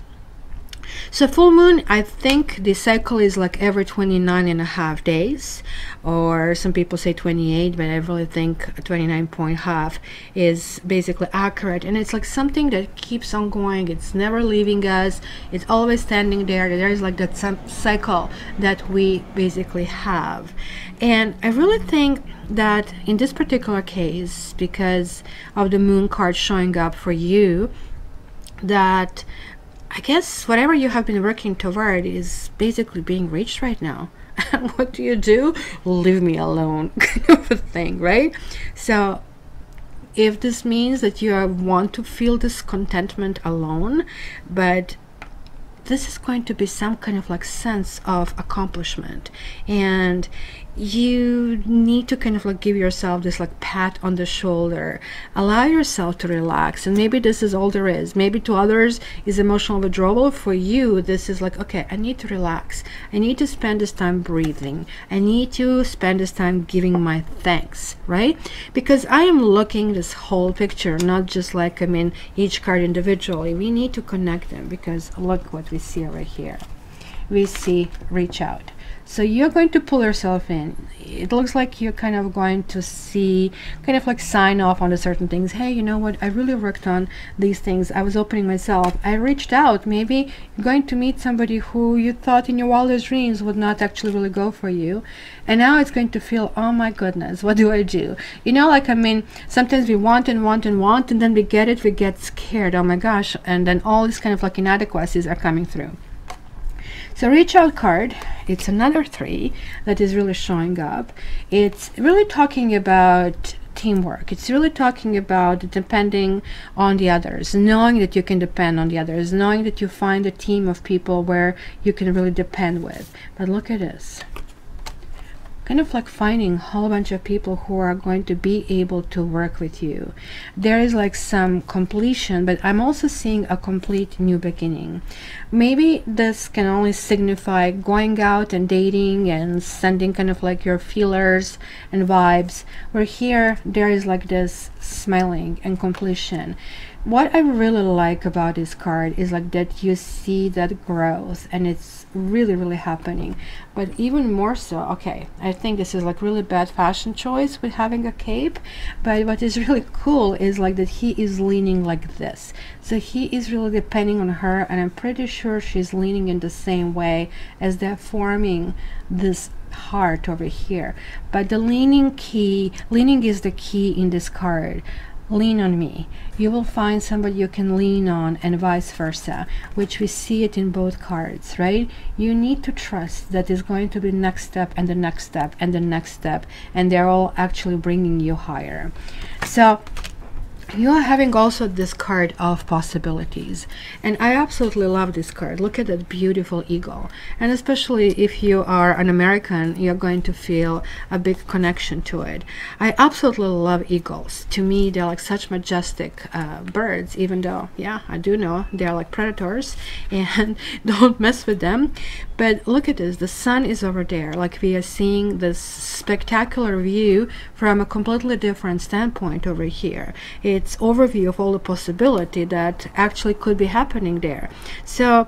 So full moon, I think the cycle is like every 29.5 days, or some people say 28, but I really think 29.5 is basically accurate, and it's like something that keeps on going. It's never leaving us, it's always standing there. There's like that cycle that we basically have. And I really think that in this particular case, because of the moon card showing up for you, that I guess whatever you have been working toward is basically being reached right now. And what do? Leave me alone, kind of a thing, right? So if this means that you want to feel this contentment alone, but this is going to be some kind of like sense of accomplishment, and you need to kind of like give yourself this like pat on the shoulder, allow yourself to relax. And maybe this is all there is. Maybe to others is emotional withdrawal. For you, this is like, okay, I need to relax, I need to spend this time breathing, I need to spend this time giving my thanks, right? Because I am looking this whole picture, not just like, I mean, each card individually. We need to connect them, because look what we see right here. we see reach out. So you're going to pull yourself in. It looks like you're kind of going to see, kind of like sign off on the certain things. Hey, you know what? I really worked on these things. I was opening myself. I reached out. Maybe you're going to meet somebody who you thought in your wildest dreams would not actually really go for you. And now it's going to feel, oh my goodness, what do I do? You know, like, I mean, sometimes we want and want and want, and then we get it, we get scared. Oh my gosh. And then all these kind of like inadequacies are coming through. So reach out card, it's another 3 that is really showing up. It's really talking about teamwork. It's really talking about depending on the others, knowing that you can depend on the others, knowing that you find a team of people where you can really depend with. But look at this. Kind of like finding a whole bunch of people who are going to be able to work with you. There is like some completion, but I'm also seeing a complete new beginning. Maybe this can only signify going out and dating and sending kind of like your feelers and vibes, where here there is like this smiling and completion. What I really like about this card is like that you see that growth, and it's really happening. But even more so, okay, I think this is like really bad fashion choice with having a cape, but what is really cool is like that he is leaning like this. So he is really depending on her, and I'm pretty sure she's leaning in the same way as they're forming this heart over here. But the leaning is the key in this card. Lean on me. You will find somebody you can lean on, and vice versa, which we see it in both cards, right? You need to trust that is going to be next step and the next step and the next step, and they're all actually bringing you higher. So you are having also this card of possibilities, and I absolutely love this card. Look at that beautiful eagle, and especially if you are an American, you're going to feel a big connection to it. I absolutely love eagles. To me, they're like such majestic birds, even though, yeah, I do know they're like predators and don't mess with them. But look at this, the sun is over there. Like, we are seeing this spectacular view from a completely different standpoint over here. It's overview of all the possibility that actually could be happening there. So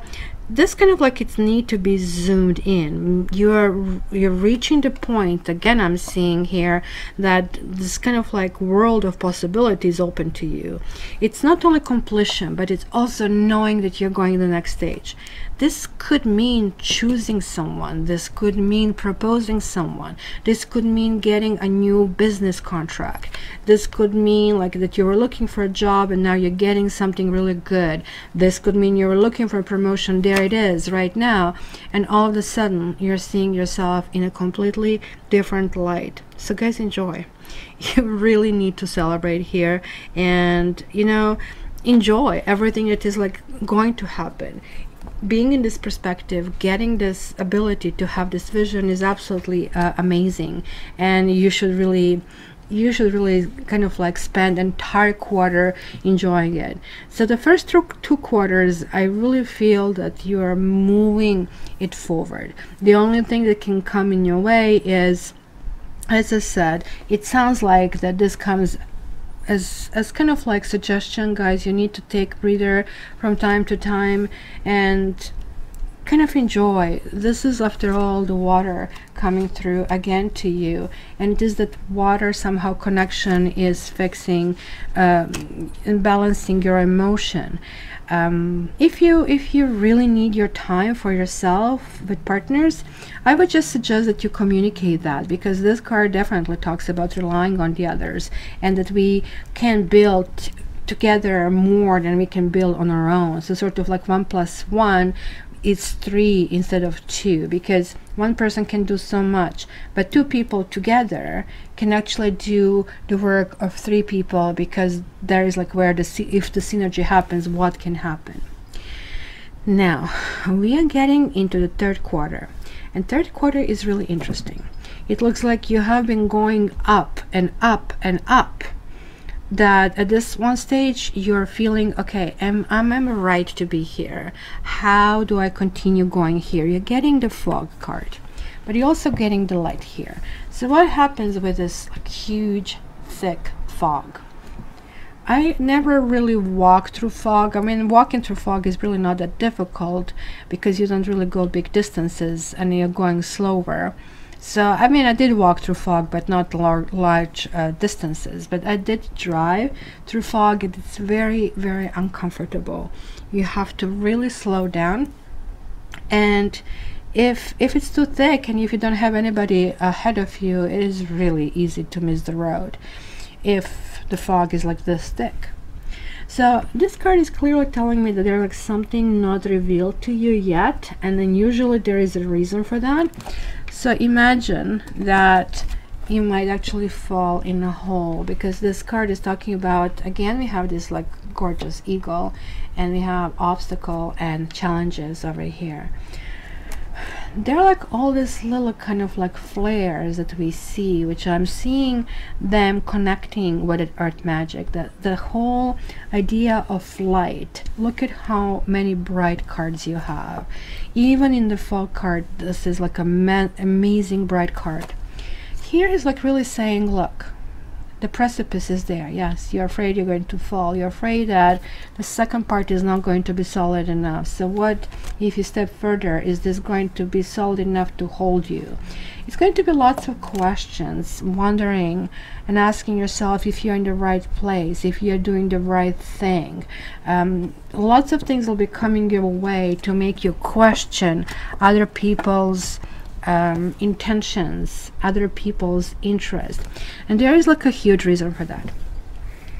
this kind of like it's need to be zoomed in. You're reaching the point, again, I'm seeing here that this kind of like world of possibilities open to you. It's not only completion, but it's also knowing that you're going to the next stage. This could mean choosing someone. This could mean proposing someone. This could mean getting a new business contract. This could mean like that you were looking for a job and now you're getting something really good. This could mean you were looking for a promotion. There it is right now. And all of a sudden you're seeing yourself in a completely different light. So guys, enjoy. You really need to celebrate here, and you know, enjoy everything that is like going to happen. Being in this perspective, getting this ability to have this vision is absolutely amazing, and you should really kind of like spend an entire quarter enjoying it. So the first two quarters, I really feel that you are moving it forward. The only thing that can come in your way is, as I said, it sounds like that this comes as kind of like suggestion. Guys, you need to take a breather from time to time and kind of enjoy. This is, after all, the water coming through again to you, and it is that water somehow connection is fixing and balancing your emotion. If you really need your time for yourself with partners, I would just suggest that you communicate that, because this card definitely talks about relying on the others, and that we can build together more than we can build on our own. So sort of like 1 + 1 is 3 instead of 2, because one person can do so much, but 2 people together can actually do the work of 3 people, because there is like where if the synergy happens, what can happen. Now we are getting into the third quarter, and third quarter is really interesting. It looks like you have been going up and up and up, that at this one stage you're feeling, okay, am right to be here? How do I continue going here? You're getting the fog card, but you're also getting the light here. So what happens with this like huge thick fog? I never really walk through fog. I mean, walking through fog is really not that difficult because you don't really go big distances and you're going slower. So, I mean, I did walk through fog, but not large distances. But I did drive through fog, and it's very, very uncomfortable. You have to really slow down. And if it's too thick and if you don't have anybody ahead of you, it is really easy to miss the road if the fog is like this thick. So this card is clearly telling me that there's like something not revealed to you yet, and then usually there is a reason for that. So imagine that you might actually fall in a hole, because this card is talking about, again, we have this like gorgeous eagle, and we have obstacle and challenges over here. They're like all these little kind of like flares that we see, which I'm seeing them connecting with earth magic, that the whole idea of light. Look at how many bright cards you have. Even in the fog card, this is like a amazing bright card. Here is like really saying, look, the precipice is there. Yes, you're afraid you're going to fall. You're afraid that the second part is not going to be solid enough. So what if you step further? Is this going to be solid enough to hold you? It's going to be lots of questions, wondering and asking yourself if you're in the right place, if you're doing the right thing. Lots of things will be coming your way to make you question other people's intentions, other people's interest. And there is like a huge reason for that,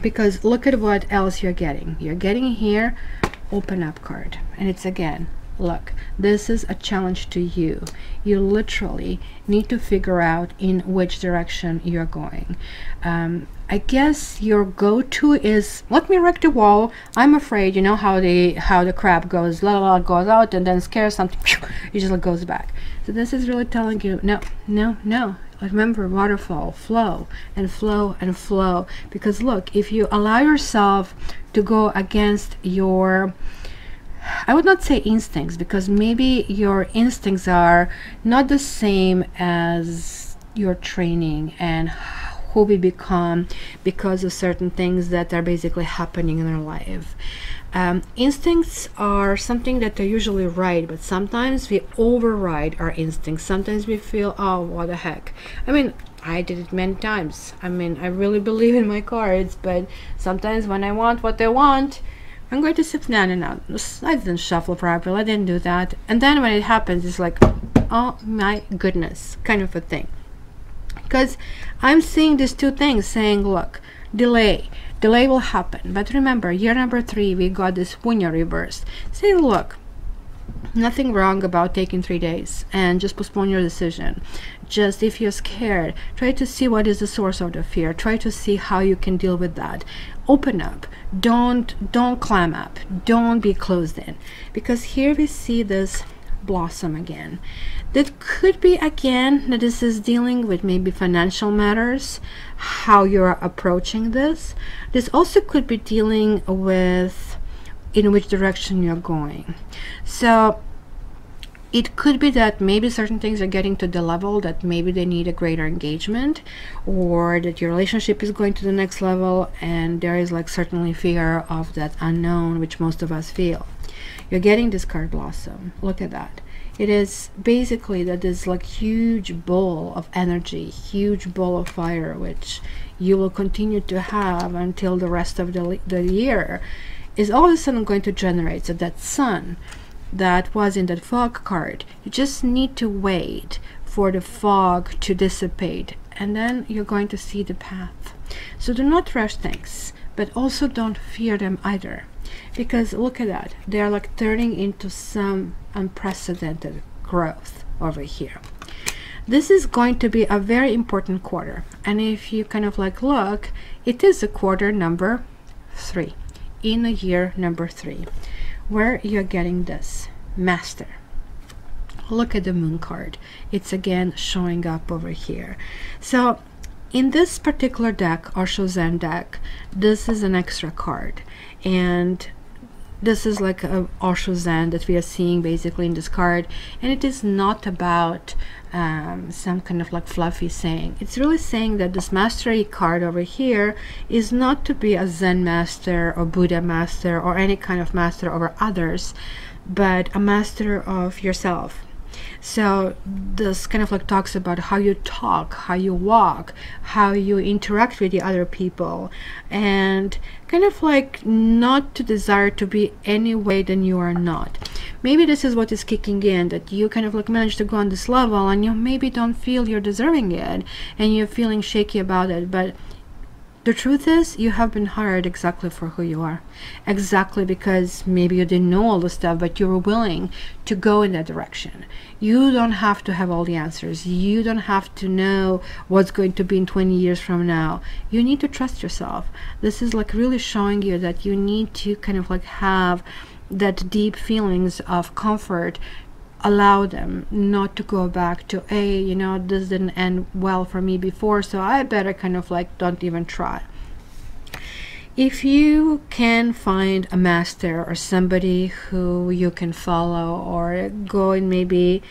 because look at what else you're getting. You're getting here open up card, and it's again, look, this is a challenge to you. You literally need to figure out in which direction you're going. I guess your go-to is, let me wreck the wall. I'm afraid. You know how the crab goes, goes out and then scares something, it just like goes back. So this is really telling you, no, no, no. Remember, waterfall, flow and flow and flow. Because look, if you allow yourself to go against your, I would not say instincts, because maybe your instincts are not the same as your training and who we become because of certain things that are basically happening in our life. Instincts are something that are usually right, but sometimes we override our instincts. Sometimes we feel, oh, what the heck. I mean, I did it many times. I mean, I really believe in my cards, but sometimes when I want what I want, I'm going to sit down and out. I didn't shuffle properly, I didn't do that. And then when it happens, it's like, oh my goodness, kind of a thing. Because I'm seeing these two things saying, look, delay will happen. But remember, year number 3, we got this punya reversed, saying, look, nothing wrong about taking 3 days and just postpone your decision. Just if you're scared, try to see what is the source of the fear. Try to see how you can deal with that. Open up. Don't clam up. Don't be closed in. Because here we see this blossom again. That could be again that this is dealing with maybe financial matters, how you're approaching this. This also could be dealing with in which direction you're going. So it could be that maybe certain things are getting to the level that maybe they need a greater engagement, or that your relationship is going to the next level, and there is like certainly fear of that unknown, which most of us feel. You're getting this card blossom. Look at that. It is basically that this like huge ball of energy, huge ball of fire, which you will continue to have until the rest of the year, is all of a sudden going to generate. So that sun that was in that fog card, you just need to wait for the fog to dissipate, and then you're going to see the path. So do not rush things, but also don't fear them either, because look at that, they are like turning into some unprecedented growth over here. This is going to be a very important quarter, and if you kind of like look, it is a quarter number 3 in a year number 3, where you're getting this master. Look at the moon card. It's again showing up over here. So in this particular deck, or Shozen deck, this is an extra card, and This is like a Osho Zen that we are seeing basically in this card, and it is not about some kind of like fluffy saying. It's really saying that this mastery card over here is not to be a Zen master or Buddha master or any kind of master over others, but a master of yourself. So this kind of like talks about how you talk, how you walk, how you interact with the other people, and kind of like not to desire to be any way than you are not. Maybe this is what is kicking in, that you kind of like manage to go on this level and you maybe don't feel you're deserving it and you're feeling shaky about it, but the truth is, you have been hired exactly for who you are. Exactly because maybe you didn't know all the stuff, but you were willing to go in that direction. You don't have to have all the answers. You don't have to know what's going to be in 20 years from now. You need to trust yourself. This is like really showing you that you need to kind of like have that deep feelings of comfort. Allow them not to go back to, hey, you know, this didn't end well for me before, so I better kind of like don't even try. If you can find a master or somebody who you can follow, or go and maybe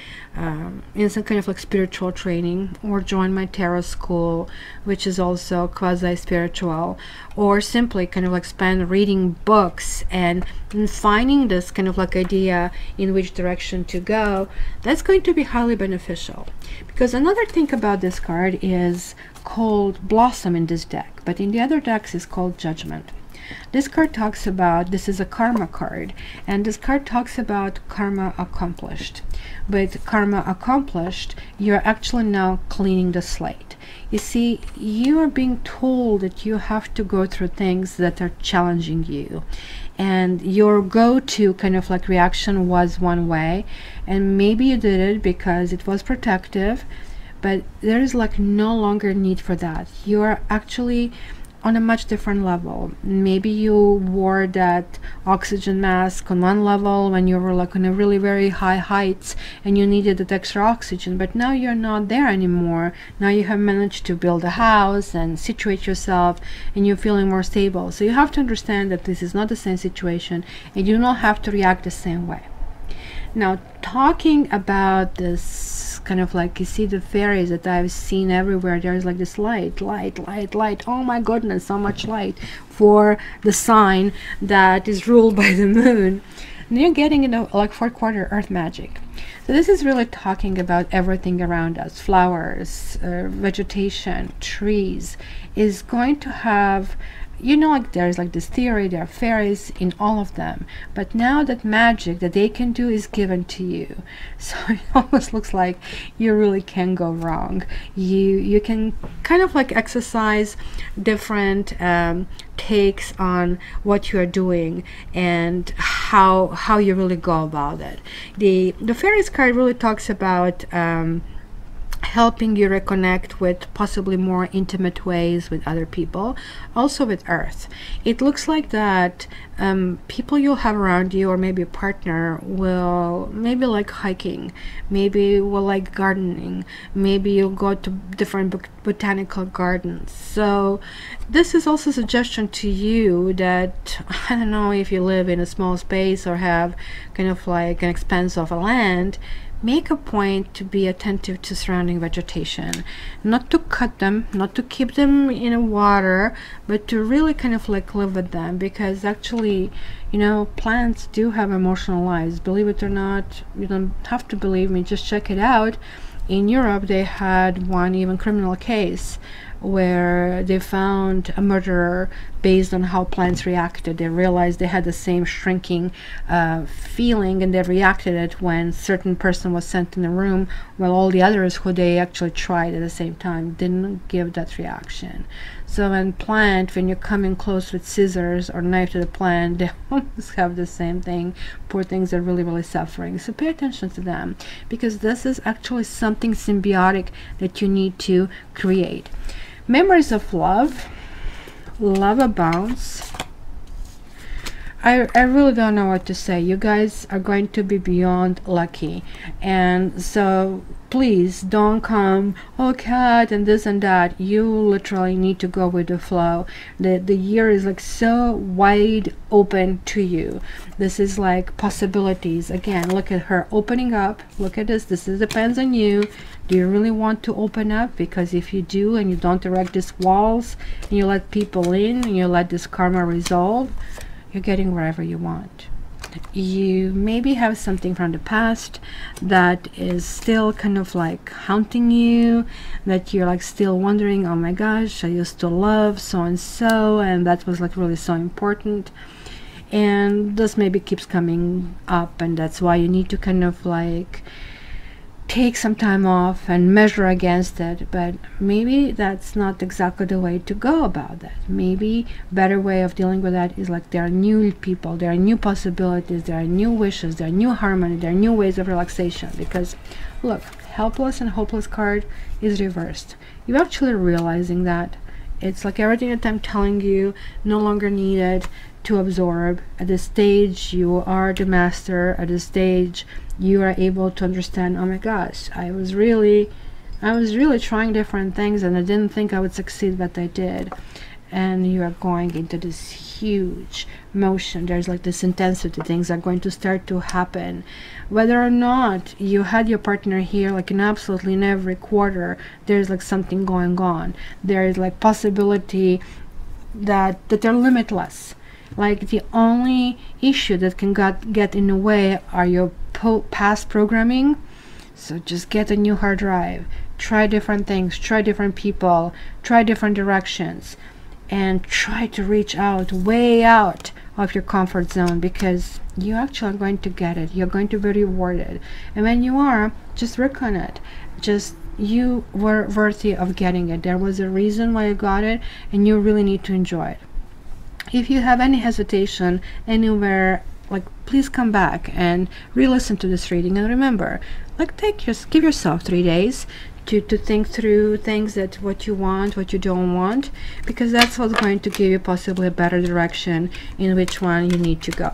in some kind of like spiritual training, or join my tarot school, which is also quasi-spiritual, or simply kind of like spend reading books and finding this kind of like idea in which direction to go, that's going to be highly beneficial. Because another thing about this card is called Blossom in this deck, but in the other decks is called Judgment. This card talks about, this is a karma card, and this card talks about karma accomplished. With karma accomplished, you're actually now cleaning the slate. You see, you are being told that you have to go through things that are challenging you, and your go-to kind of like reaction was one way, and maybe you did it because it was protective, but there is like no longer need for that. You are actually on a much different level. Maybe you wore that oxygen mask on one level when you were like on a really very high heights and you needed that extra oxygen, but now you're not there anymore. Now you have managed to build a house and situate yourself, and you're feeling more stable. So you have to understand that this is not the same situation, and you do not have to react the same way. Now, talking about this kind of like, you see the fairies that I've seen everywhere, there's like this light, oh my goodness, so much light for the sign that is ruled by the moon. And you're getting into like fourth quarter earth magic. So this is really talking about everything around us, flowers, vegetation, trees, is going to have, you know, like there's like this theory, there are fairies in all of them, but now that magic that they can do is given to you, so it almost looks like you really can go wrong. You can kind of like exercise different takes on what you are doing and how you really go about it. The fairies card really talks about helping you reconnect with possibly more intimate ways with other people, also with earth. It looks like that people you'll have around you, or maybe a partner, will maybe like hiking, maybe will like gardening, maybe you'll go to different botanical gardens. So this is also a suggestion to you that, I don't know if you live in a small space or have kind of like an expanse of a land, make a point to be attentive to surrounding vegetation, not to cut them, not to keep them in the water, but to really kind of like live with them, because actually, you know, plants do have emotional lives. Believe it or not, you don't have to believe me, just check it out. In Europe, they had one even criminal case where they found a murderer based on how plants reacted. They realized they had the same shrinking feeling, and they reacted it when certain person was sent in the room, while all the others who they actually tried at the same time didn't give that reaction. So when you come in close with scissors or knife to the plant, they almost have the same thing. Poor things are really, really suffering. So pay attention to them, because this is actually something symbiotic that you need to create. Memories of love, love abounds. I really don't know what to say. You guys are going to be beyond lucky. And so please don't come, oh cat and this and that. You literally need to go with the flow. The year is like so wide open to you. This is like possibilities. Again, look at her opening up. Look at this. This is, depends on you. Do you really want to open up? Because if you do and you don't erect these walls and you let people in and you let this karma resolve, you're getting wherever you want. You maybe have something from the past that is still kind of like haunting you, that you're like still wondering, oh my gosh, I used to love so and so, and that was like really so important. And this maybe keeps coming up, and that's why you need to kind of like take some time off and measure against it. But maybe that's not exactly the way to go about that. Maybe better way of dealing with that is like there are new people, there are new possibilities, there are new wishes, there are new harmony, there are new ways of relaxation. Because look, helpless and hopeless card is reversed. You're actually realizing that it's like everything that I'm telling you no longer needed to absorb. At this stage you are the master. At this stage you are able to understand, oh my gosh, I was really trying different things and I didn't think I would succeed, but I did. And you are going into this huge motion. There's like this intensity. Things are going to start to happen. Whether or not you had your partner here, like in absolutely in every quarter, there's like something going on. There is like possibility that they're limitless. Like the only issue that can get in the way are your past programming. So just get a new hard drive, try different things, try different people, try different directions, and try to reach out, way out of your comfort zone, because you actually are going to get it. You're going to be rewarded. And when you are, just work on it. Just, you were worthy of getting it. There was a reason why you got it, and you really need to enjoy it. If you have any hesitation anywhere, like, please come back and re-listen to this reading. And remember, like, give yourself 3 days to think through things, that what you want, what you don't want, because that's what's going to give you possibly a better direction in which one you need to go.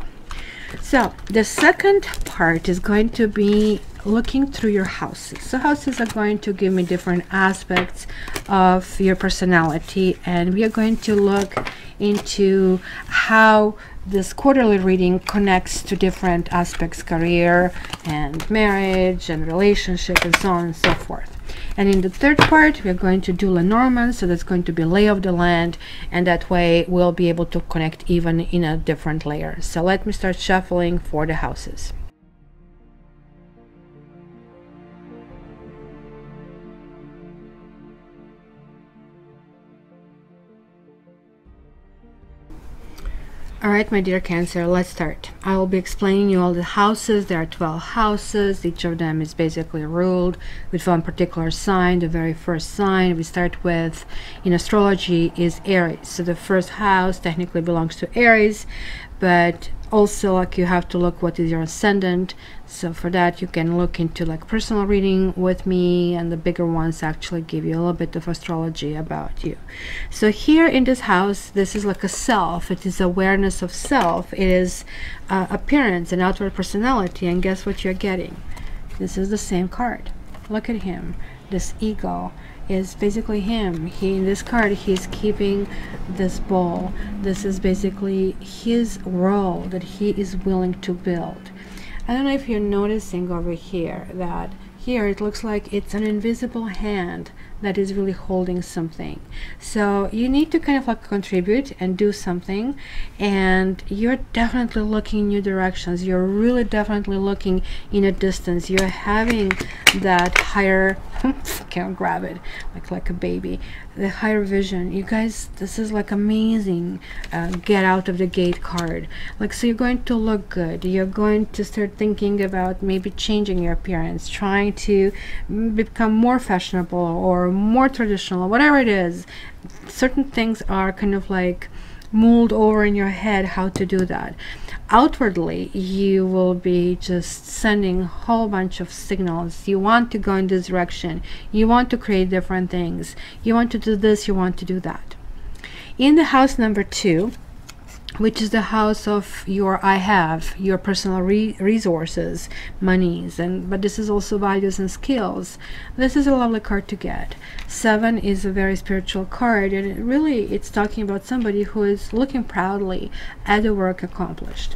So the second part is going to be looking through your houses. So houses are going to give me different aspects of your personality, and we are going to look into how this quarterly reading connects to different aspects, career and marriage and relationship and so on and so forth. And in the third part, we're going to do Lenormand, so that's going to be lay of the land, and that way we'll be able to connect even in a different layer. So let me start shuffling for the houses. Alright, my dear Cancer, let's start. I will be explaining you all the houses. There are 12 houses. Each of them is basically ruled with one particular sign. The very first sign we start with in astrology is Aries. So the first house technically belongs to Aries, but also like you have to look what is your ascendant. So for that you can look into like personal reading with me, and the bigger ones actually give you a little bit of astrology about you. So here in this house, this is like a self. It is awareness of self. It is appearance and outward personality. And guess what you're getting? This is the same card. Look at him. This ego is basically him. He, in this card, he's keeping this ball. This is basically his role that he is willing to build. I don't know if you're noticing over here that here it looks like it's an invisible hand that is really holding something. So you need to kind of like contribute and do something, and you're definitely looking in new directions. You're really definitely looking in a distance. You're having that higher can't grab it like a baby, the higher vision. You guys, this is like amazing get out of the gate card. Like, so you're going to look good. You're going to start thinking about maybe changing your appearance, trying to become more fashionable or more traditional, whatever it is. Certain things are kind of like mulled over in your head how to do that. Outwardly, you will be just sending a whole bunch of signals. You want to go in this direction. You want to create different things. You want to do this. You want to do that. In the house number 2, which is the house of your I have, your personal resources, monies, and but this is also values and skills. This is a lovely card to get. 7 is a very spiritual card, and it's talking about somebody who is looking proudly at the work accomplished.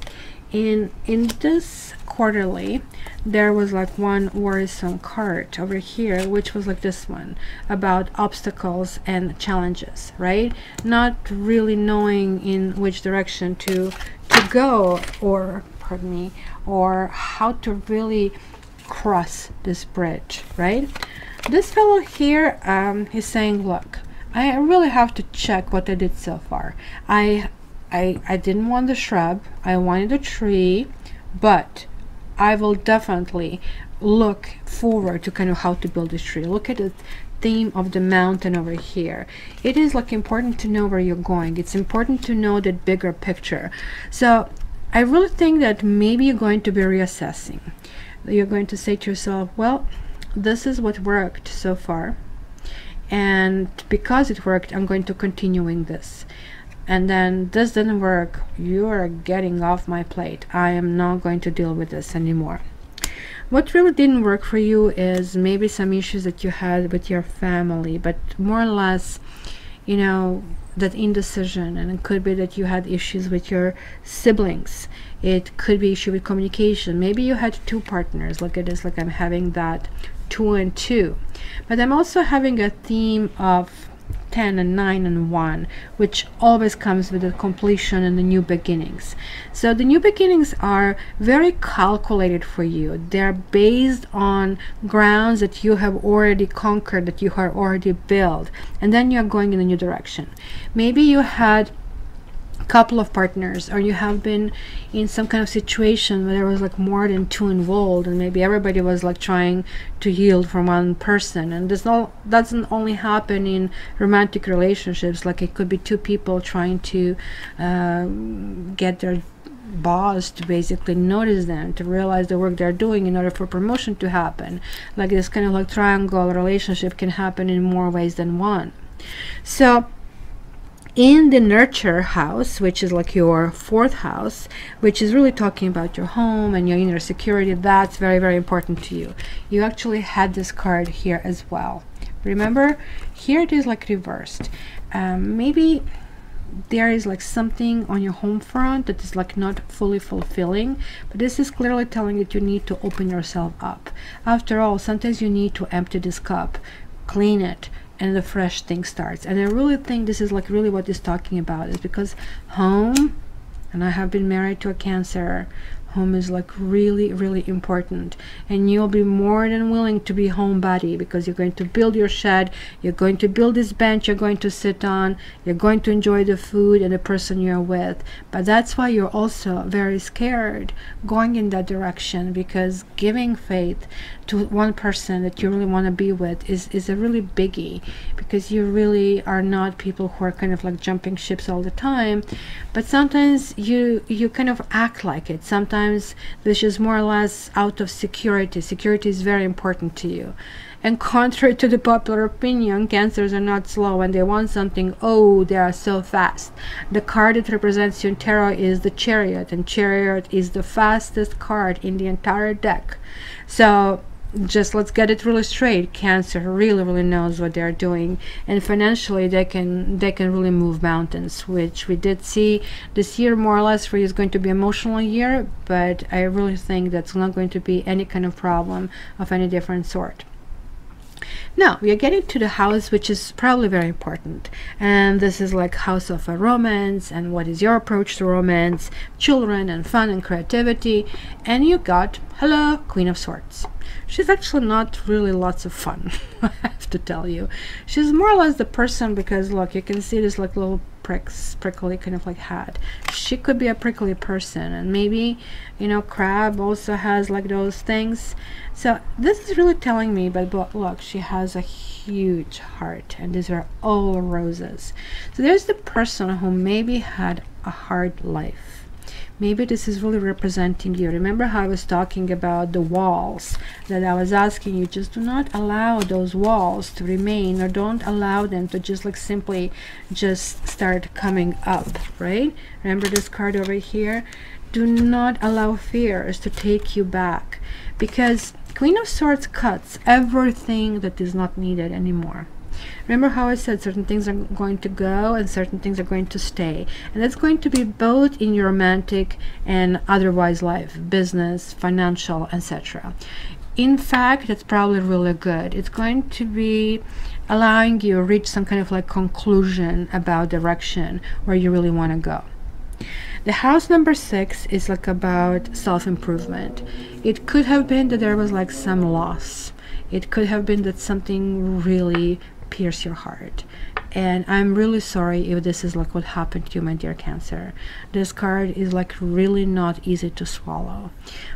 In this quarterly, there was like one worrisome card over here, which was like this one, about obstacles and challenges, right? Not really knowing in which direction to go, or pardon me, or how to really cross this bridge, right? This fellow here is saying, look, I really have to check what I did so far. I didn't want the shrub, I wanted a tree, but I will definitely look forward to kind of how to build this tree. Look at the theme of the mountain over here. It is like important to know where you're going. It's important to know that bigger picture. So I really think that maybe you're going to be reassessing. You're going to say to yourself, well, this is what worked so far, and because it worked, I'm going to continuing this. And then this didn't work, you are getting off my plate. I am not going to deal with this anymore. What really didn't work for you is maybe some issues that you had with your family, but more or less, you know, that indecision. And it could be that you had issues with your siblings. It could be issue with communication. Maybe you had 2 partners. Look at this, like I'm having that 2 and 2. But I'm also having a theme of 10 and 9 and 1, which always comes with the completion and the new beginnings. So the new beginnings are very calculated for you. They're based on grounds that you have already conquered, that you have already built, and then you're going in a new direction. Maybe you had couple of partners, or you have been in some kind of situation where there was like more than 2 involved, and maybe everybody was like trying to yield from one person. And this doesn't only happen in romantic relationships. Like it could be 2 people trying to get their boss to basically notice them, to realize the work they're doing in order for promotion to happen. Like this kind of like triangle relationship can happen in more ways than one. So in the nurture house, which is like your 4th house, which is really talking about your home and your inner security, that's very, very important to you. You actually had this card here as well. Remember, here it is like reversed. Maybe there is like something on your home front that is like not fully fulfilling, but this is clearly telling that you need to open yourself up. After all, sometimes you need to empty this cup, clean it, and the fresh thing starts. And I really think this is like really what it's talking about, is because home, and I have been married to a Cancer, home is like really, really important, and you'll be more than willing to be homebody, because you're going to build your shed, you're going to build this bench you're going to sit on, you're going to enjoy the food and the person you're with. But that's why you're also very scared going in that direction, because giving faith to one person that you really want to be with is a really biggie, because you really are not people who are kind of like jumping ships all the time, but sometimes you kind of act like it. Sometimes this is more or less out of security. Security is very important to you. And contrary to the popular opinion, Cancers are not slow. When they want something, oh, they are so fast. The card that represents you in tarot is the Chariot, and Chariot is the fastest card in the entire deck. So just let's get it really straight. Cancer really, really knows what they're doing, and financially they can really move mountains, which we did see this year. More or less for you is going to be an emotional year, but I really think that's not going to be any kind of problem of any different sort. Now we are getting to the house which is probably very important, and this is like house of a romance, and what is your approach to romance, children and fun and creativity. And you got, hello, Queen of Swords. She's actually not really lots of fun. I have to tell you, she's more or less the person, because look, you can see this like little prickly kind of like hat. She could be a prickly person, and maybe, you know, crab also has like those things. So this is really telling me, but look, she has a huge heart, and these are all roses. So there's the person who maybe had a hard life, Maybe this is really representing you. Remember how I was talking about the walls, that I was asking you, just do not allow those walls to remain, or don't allow them to just like simply just start coming up, right? Remember this card over here? Do not allow fears to take you back, because Queen of Swords cuts everything that is not needed anymore. Remember how I said certain things are going to go and certain things are going to stay, and that's going to be both in your romantic and otherwise life, business, financial, etc. In fact, it's probably really good. It's going to be allowing you to reach some kind of like conclusion about direction where you really want to go. The house number 6 is like about self-improvement. It could have been that there was like some loss. It could have been that something really pierced your heart. And I'm really sorry if this is like what happened to you, my dear Cancer. This card is like really not easy to swallow.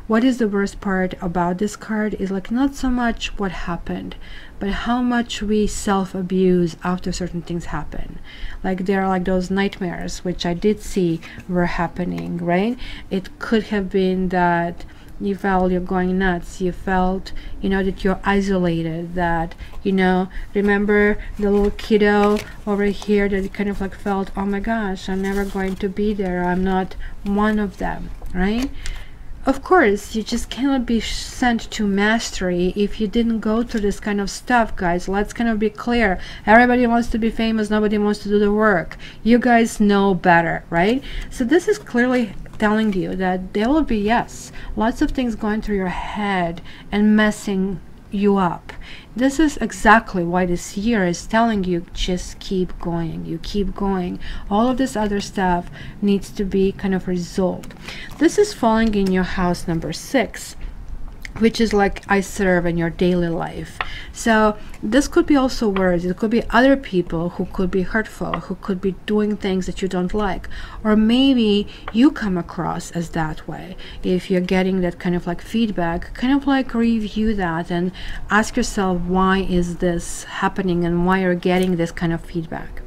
What is the worst part about this card is like not so much what happened, but how much we self-abuse after certain things happen. Like there are like those nightmares, which I did see were happening, right? It could have been that you felt you're going nuts, you felt, you know, that you're isolated, that, you know, remember the little kiddo over here that kind of like felt, oh my gosh, I'm never going to be there, I'm not one of them, right? Of course, you just cannot be sent to mastery if you didn't go through this kind of stuff, guys. Let's kind of be clear. Everybody wants to be famous, nobody wants to do the work. You guys know better, right? So this is clearly telling you that there will be, yes, lots of things going through your head and messing you up. This is exactly why this year is telling you, just keep going. You keep going. All of this other stuff needs to be kind of resolved. This is falling in your house number 6, which is like I serve in your daily life. So this could be also words. It could be other people who could be hurtful, who could be doing things that you don't like, or maybe you come across as that way. If you're getting that kind of like feedback, kind of like review that and ask yourself, why is this happening and why you're getting this kind of feedback?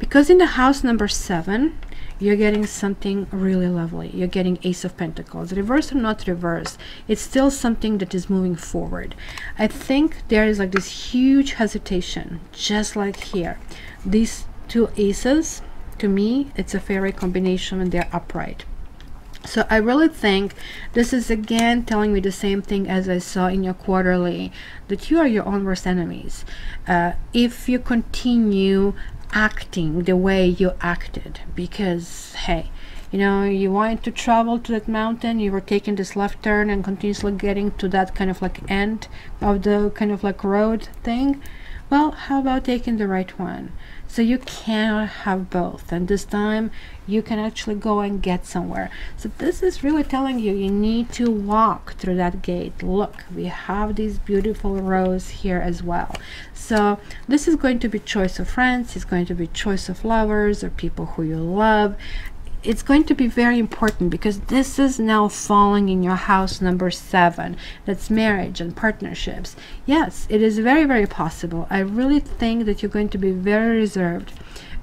Because in the house number 7, you're getting something really lovely. You're getting Ace of Pentacles. Reverse or not reverse, it's still something that is moving forward. I think there is like this huge hesitation, just like here. These two aces, to me, it's a fairy combination when they're upright. So I really think this is again telling me the same thing as I saw in your quarterly, that you are your own worst enemies. If you continue acting the way you acted, because hey, you know, you wanted to travel to that mountain, you were taking this left turn and continuously getting to that kind of like end of the kind of like road thing. Well, how about taking the right one? So you cannot have both, and this time you can actually go and get somewhere. So this is really telling you, you need to walk through that gate. Look, we have these beautiful rows here as well. So this is going to be choice of friends, it's going to be choice of lovers or people who you love. It's going to be very important because this is now falling in your house number 7. That's marriage and partnerships. Yes, it is very, very possible. I really think that you're going to be very reserved,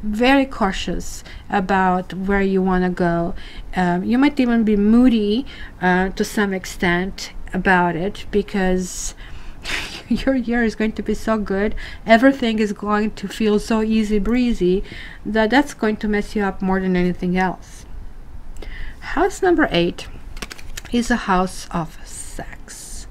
very cautious about where you want to go. You might even be moody to some extent about it, because your year is going to be so good, everything is going to feel so easy breezy, that that's going to mess you up more than anything else. House number 8 is a house of sex.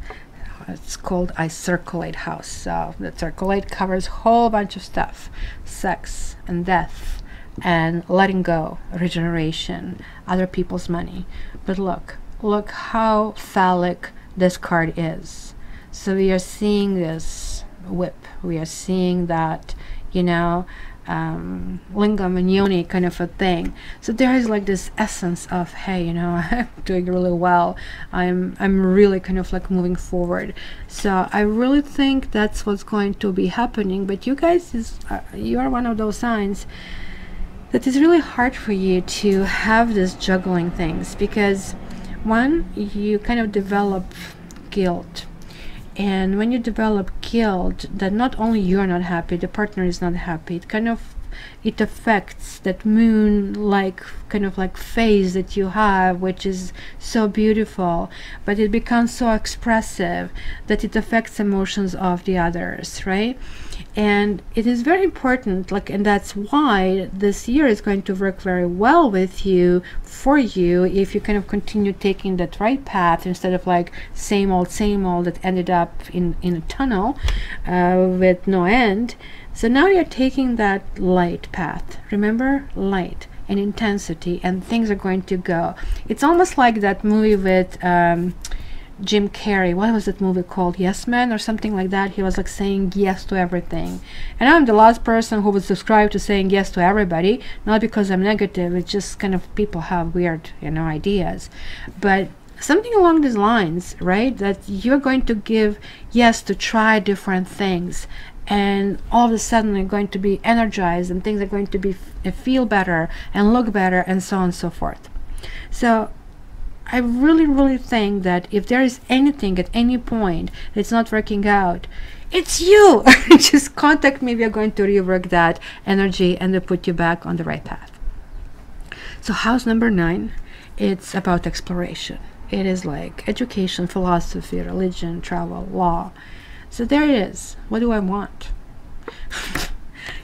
It's called I Circulate house. So the Circulate covers a whole bunch of stuff: sex and death and letting go, regeneration, other people's money. But look how phallic this card is. So we are seeing this whip, we are seeing that, you know, lingam and yoni kind of a thing. So there is like this essence of, hey, you know, I'm doing really well, I'm really kind of like moving forward. So I really think that's what's going to be happening. But you guys, you are one of those signs that is really hard for you to have this juggling things, because one, you kind of develop guilt. And when you develop guilt that not only you're not happy, the partner is not happy, it kind of it affects that moon like kind of like phase that you have, which is so beautiful, but it becomes so expressive that it affects emotions of the others, right? And it is very important, like, and that's why this year is going to work very well with you, for you, if you kind of continue taking that right path instead of like same old that ended up in a tunnel with no end. So now you're taking that light path. Remember, light and intensity, and things are going to go. It's almost like that movie with Jim Carrey. What was that movie called? Yes Man or something like that. He was like saying yes to everything. And I'm the last person who would subscribe to saying yes to everybody, not because I'm negative. It's just kind of people have weird, you know, ideas. But something along these lines, right? That you're going to give yes to try different things, and all of a sudden you're going to be energized, and things are going to be feel better and look better, and so on and so forth. So I really think that if there is anything at any point that's not working out, it's you. Just contact me. We are going to rework that energy and to put you back on the right path. So house number 9, it's about exploration. It is like education, philosophy, religion, travel, law. So there it is. What do I want?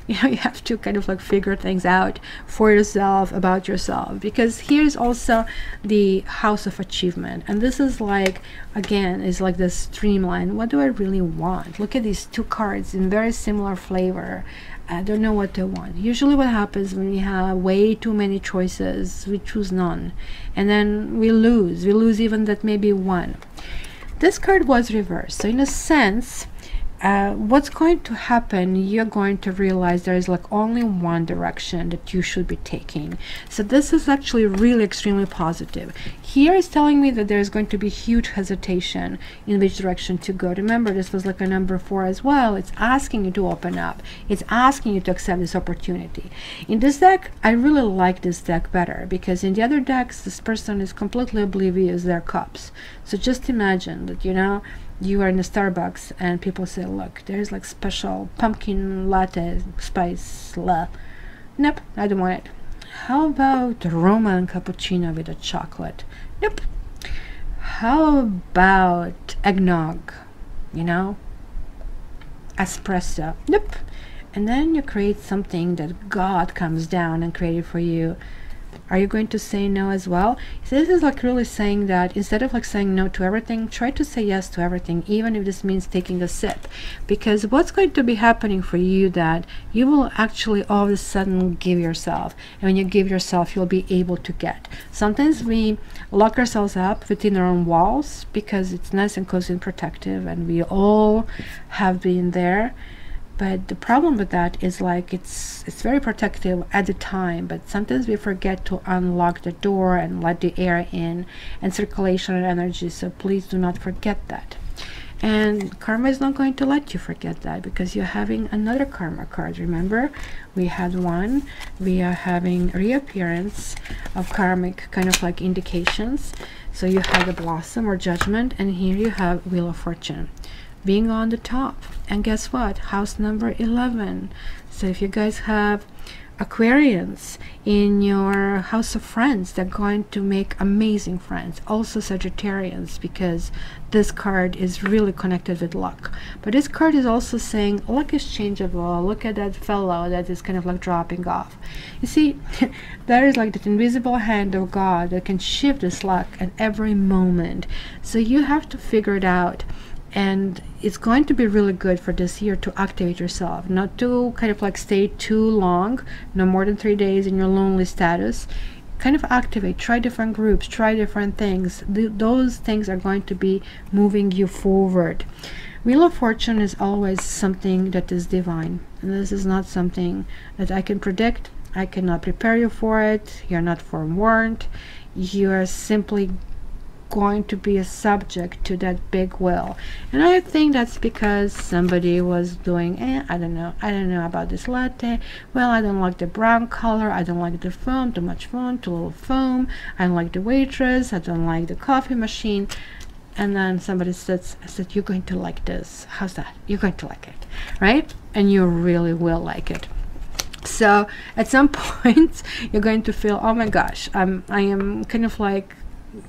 You know, you have to kind of like figure things out for yourself, about yourself, because here's also the house of achievement, and this is like, again, is like this streamline. What do I really want? Look at these 2 cards in very similar flavor. I don't know what I want. Usually what happens when we have way too many choices, we choose none, and then we lose even that maybe one. This card was reversed, so in a sense, what's going to happen, you're going to realize there is like only one direction that you should be taking. So this is actually really extremely positive. Here is telling me that there is going to be huge hesitation in which direction to go. Remember, this was like a number 4 as well. It's asking you to open up. It's asking you to accept this opportunity. In this deck, I really like this deck better, because in the other decks, this person is completely oblivious to their cups. So just imagine that, you know, you are in a Starbucks and people say, look, there's like special pumpkin latte spice. Nope, I don't want it. How about Roman cappuccino with a chocolate? Nope. How about eggnog? You know, espresso? Nope. And then you create something that God comes down and created for you. Are you going to say no as well? So this is like really saying that instead of like saying no to everything, try to say yes to everything, even if this means taking a sip. Because what's going to be happening for you, that you will actually all of a sudden give yourself. And when you give yourself, you'll be able to get. Sometimes we lock ourselves up within our own walls because it's nice and cozy and protective, and we all have been there. But the problem with that is like it's very protective at the time, but sometimes we forget to unlock the door and let the air in and circulation and energy. So please do not forget that. And karma is not going to let you forget that, because you're having another karma card. Remember, we had one. We are having reappearance of karmic kind of like indications. So you have the blossom or judgment, and here you have Wheel of Fortune being on the top. And guess what? House number 11. So if you guys have Aquarians in your house of friends, they're going to make amazing friends. Also Sagittarians, because this card is really connected with luck. But this card is also saying luck is changeable. Look at that fellow that is kind of like dropping off. You see, there is like that invisible hand of God that can shift this luck at every moment. So you have to figure it out. And it's going to be really good for this year to activate yourself, not to kind of like stay too long, no more than 3 days in your lonely status. Kind of activate, try different groups, try different things. Those things are going to be moving you forward. Wheel of Fortune is always something that is divine, and this is not something that I can predict. I cannot prepare you for it. You're not forewarned. You are simply going to be a subject to that big wheel. And I think that's because somebody was doing, I don't know about this latte. Well, I don't like the brown color, I don't like the foam, too much foam, too little foam, I don't like the waitress, I don't like the coffee machine. And then somebody said, you're going to like this. How's that? You're going to like it, right? And you really will like it. So at some point you're going to feel, oh my gosh, I am kind of like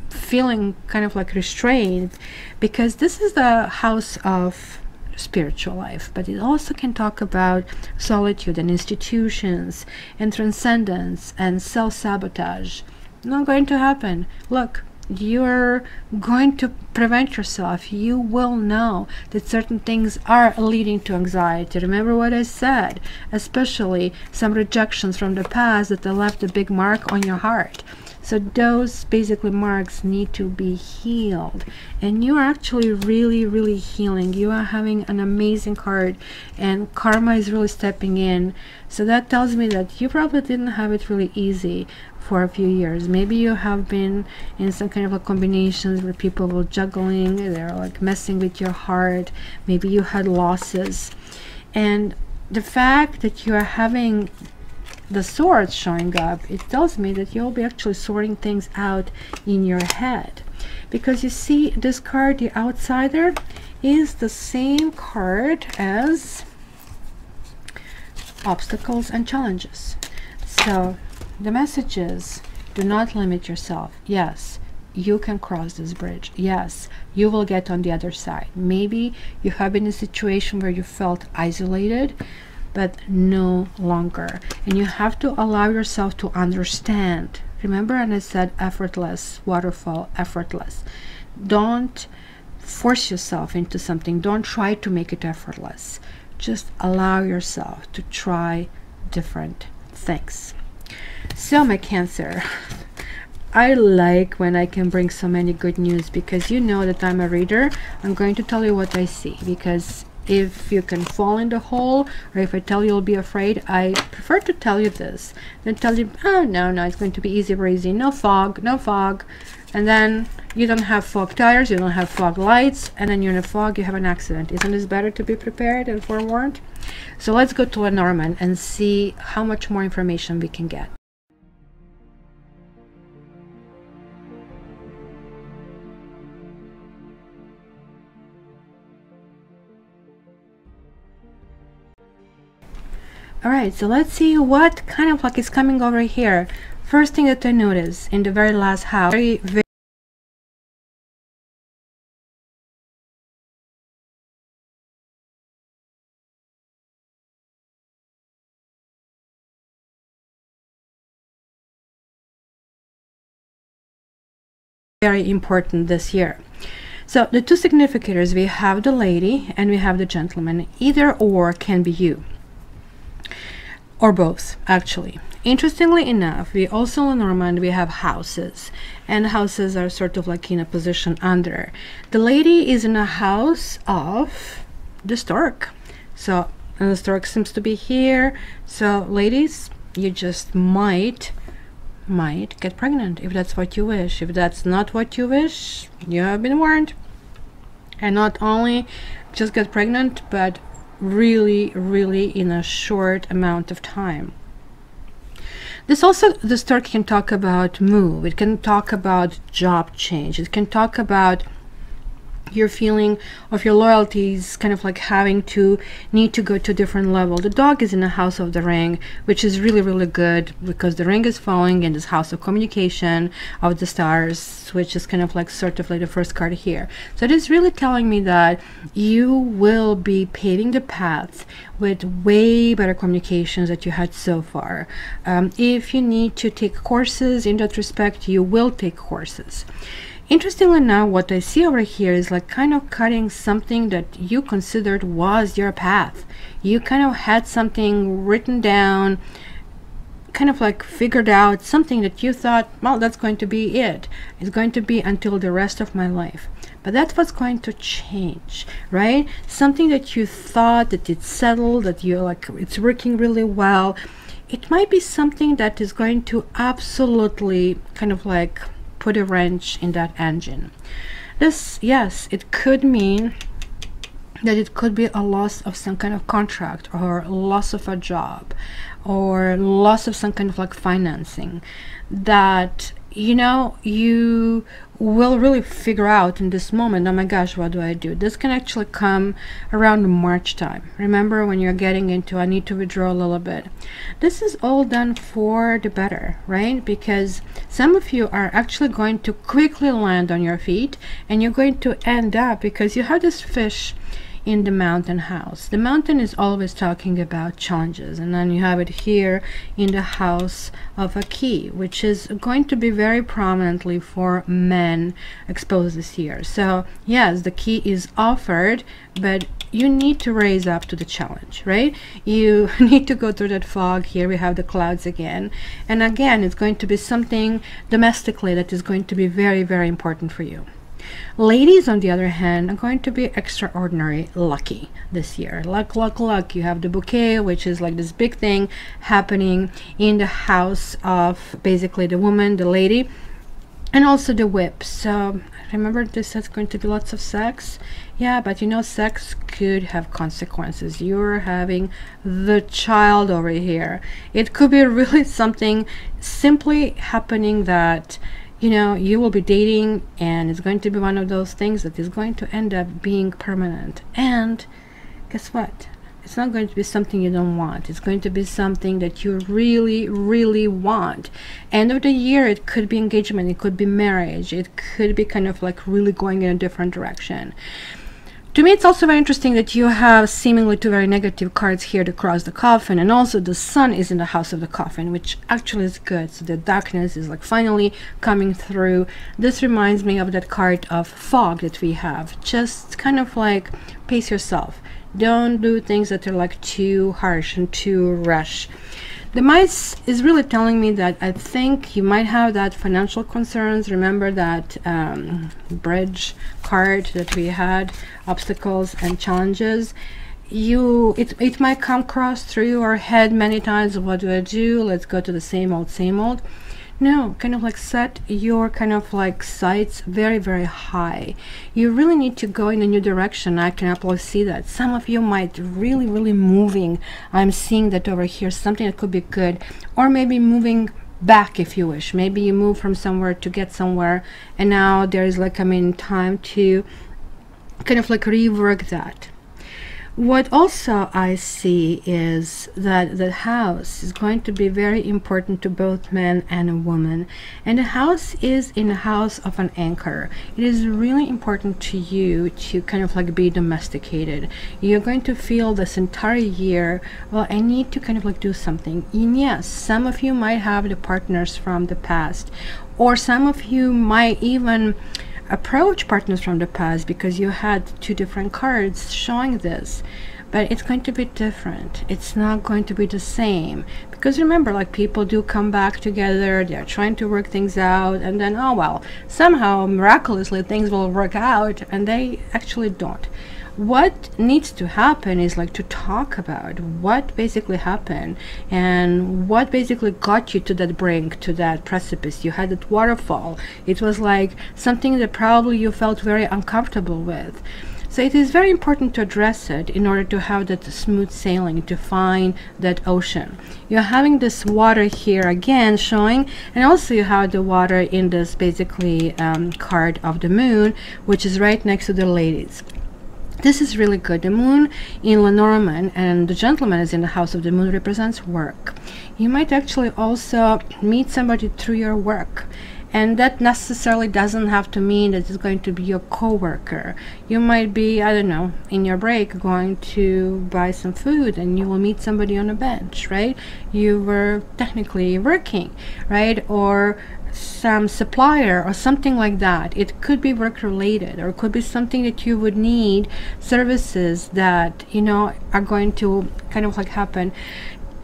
feeling kind of like restrained, because this is the house of spiritual life, but it also can talk about solitude and institutions and transcendence and self-sabotage. Not going to happen. Look, you're going to prevent yourself. You will know that certain things are leading to anxiety. Remember what I said, especially some rejections from the past that left a big mark on your heart. So those basically marks need to be healed, and you are actually really healing. You are having an amazing card, and karma is really stepping in. So that tells me that you probably didn't have it really easy for a few years. Maybe you have been in some kind of a combinations where people were juggling, they're like messing with your heart. Maybe you had losses, and the fact that you are having the swords showing up, it tells me that you'll be actually sorting things out in your head. Because you see, this card, the outsider, is the same card as obstacles and challenges. So the message is, do not limit yourself. Yes, you can cross this bridge. Yes, you will get on the other side. Maybe you have been in a situation where you felt isolated, but no longer. And you have to allow yourself to understand. Remember, and I said effortless, waterfall, effortless. Don't force yourself into something. Don't try to make it effortless. Just allow yourself to try different things. So my Cancer, I like when I can bring so many good news, because you know that I'm a reader. I'm going to tell you what I see, because if you can fall in the hole, or if I tell you you'll be afraid, I prefer to tell you this than tell you, oh no, it's going to be easy breezy, no fog, and then you don't have fog tires, you don't have fog lights, and then you're in a fog, you have an accident. Isn't this better to be prepared and forewarned? So let's go to Lenormand and see how much more information we can get. Alright, so let's see what kind of like is coming over here. First thing that I notice in the very last house, very important this year. So the two significators, we have the lady and we have the gentleman. Either or can be you, or both, actually. Interestingly enough, we also in Lenormand, we have houses, and houses are sort of like in a position under. The lady is in a house of the stork. So, and the stork seems to be here. So ladies, you just might get pregnant if that's what you wish. If that's not what you wish, you have been warned. And not only just get pregnant, but really in a short amount of time. This also, the stork can talk about move, it can talk about job change, it can talk about your feeling of your loyalties kind of like having to need to go to a different level. The dog is in the house of the ring, which is really good, because the ring is falling in this house of communication of the stars, which is kind of like sort of like the first card here. So it is really telling me that you will be paving the path with way better communications that you had so far. If you need to take courses in that respect, you will take courses. Interestingly now, what I see over here is like kind of cutting something that you considered was your path. You kind of had something written down, kind of like figured out something that you thought, well, that's going to be it. It's going to be until the rest of my life. But that's what's going to change, right? Something that you thought that it's settled, that you're like, it's working really well. It might be something that is going to absolutely kind of like put a wrench in that engine. This, yes, it could mean that it could be a loss of some kind of contract, or loss of a job, or loss of some kind of like financing that you know, you will really figure out in this moment, oh my gosh, what do I do? This can actually come around March time. Remember, when you're getting into, I need to withdraw a little bit. This is all done for the better, right? Because some of you are actually going to quickly land on your feet, and you're going to end up, because you have this fish in the mountain house. The mountain is always talking about challenges, and then you have it here in the house of a key, which is going to be very prominently for men exposed this year. So yes, the key is offered, but you need to raise up to the challenge, right? You need to go through that fog. Here we have the clouds again, and again it's going to be something domestically that is going to be very, very important for you. Ladies, on the other hand, are going to be extraordinary lucky this year. Luck, luck, luck. You have the bouquet, which is like this big thing happening in the house of basically the woman, the lady, and also the whip. So remember, this is going to be lots of sex. Yeah, but you know, sex could have consequences. You're having the child over here. It could be really something simply happening that, you know, you will be dating, and it's going to be one of those things that is going to end up being permanent. And guess what? It's not going to be something you don't want. It's going to be something that you really, really want. End of the year, it could be engagement, it could be marriage, it could be kind of like really going in a different direction. To me, it's also very interesting that you have seemingly two very negative cards here to cross the coffin, and also the sun is in the house of the coffin, which actually is good. So the darkness is like finally coming through. This reminds me of that card of fog that we have. Just kind of like pace yourself. Don't do things that are like too harsh and too rush. The mice is really telling me that I think you might have that financial concerns. Remember that bridge card that we had, obstacles and challenges. It might come across through your head many times. What do I do? Let's go to the same old, same old. No, kind of like set your kind of like sights very, very high. You really need to go in a new direction. I can absolutely see that. Some of you might really, really moving. I'm seeing that over here, something that could be good. Or maybe moving back if you wish. Maybe you move from somewhere to get somewhere, and now there is like, I mean, time to kind of like rework that. What also I see is that the house is going to be very important to both men and a woman, and the house is in the house of an anchor. It is really important to you to kind of like be domesticated. You're going to feel this entire year, well, I need to kind of like do something. And yes, some of you might have the partners from the past, or some of you might even approach partners from the past because you had two different cards showing this, but it's going to be different. It's not going to be the same, because remember, like, people do come back together, they're trying to work things out, and then, oh well, somehow miraculously things will work out, and they actually don't. What needs to happen is like to talk about what basically happened and what basically got you to that brink, to that precipice. You had that waterfall. It was like something that probably you felt very uncomfortable with. So it is very important to address it in order to have that smooth sailing, to find that ocean. You're having this water here again showing, and also you have the water in this basically card of the moon, which is right next to the ladies. This is really good. The moon in Lenormand, and the gentleman is in the house of the moon, represents work. You might actually also meet somebody through your work, and that necessarily doesn't have to mean that it's going to be your co-worker. You might be, I don't know, in your break going to buy some food, and you will meet somebody on a bench, right? You were technically working, right? Or some supplier or something like that. It could be work related, or it could be something that you would need, services that, you know, are going to kind of like happen.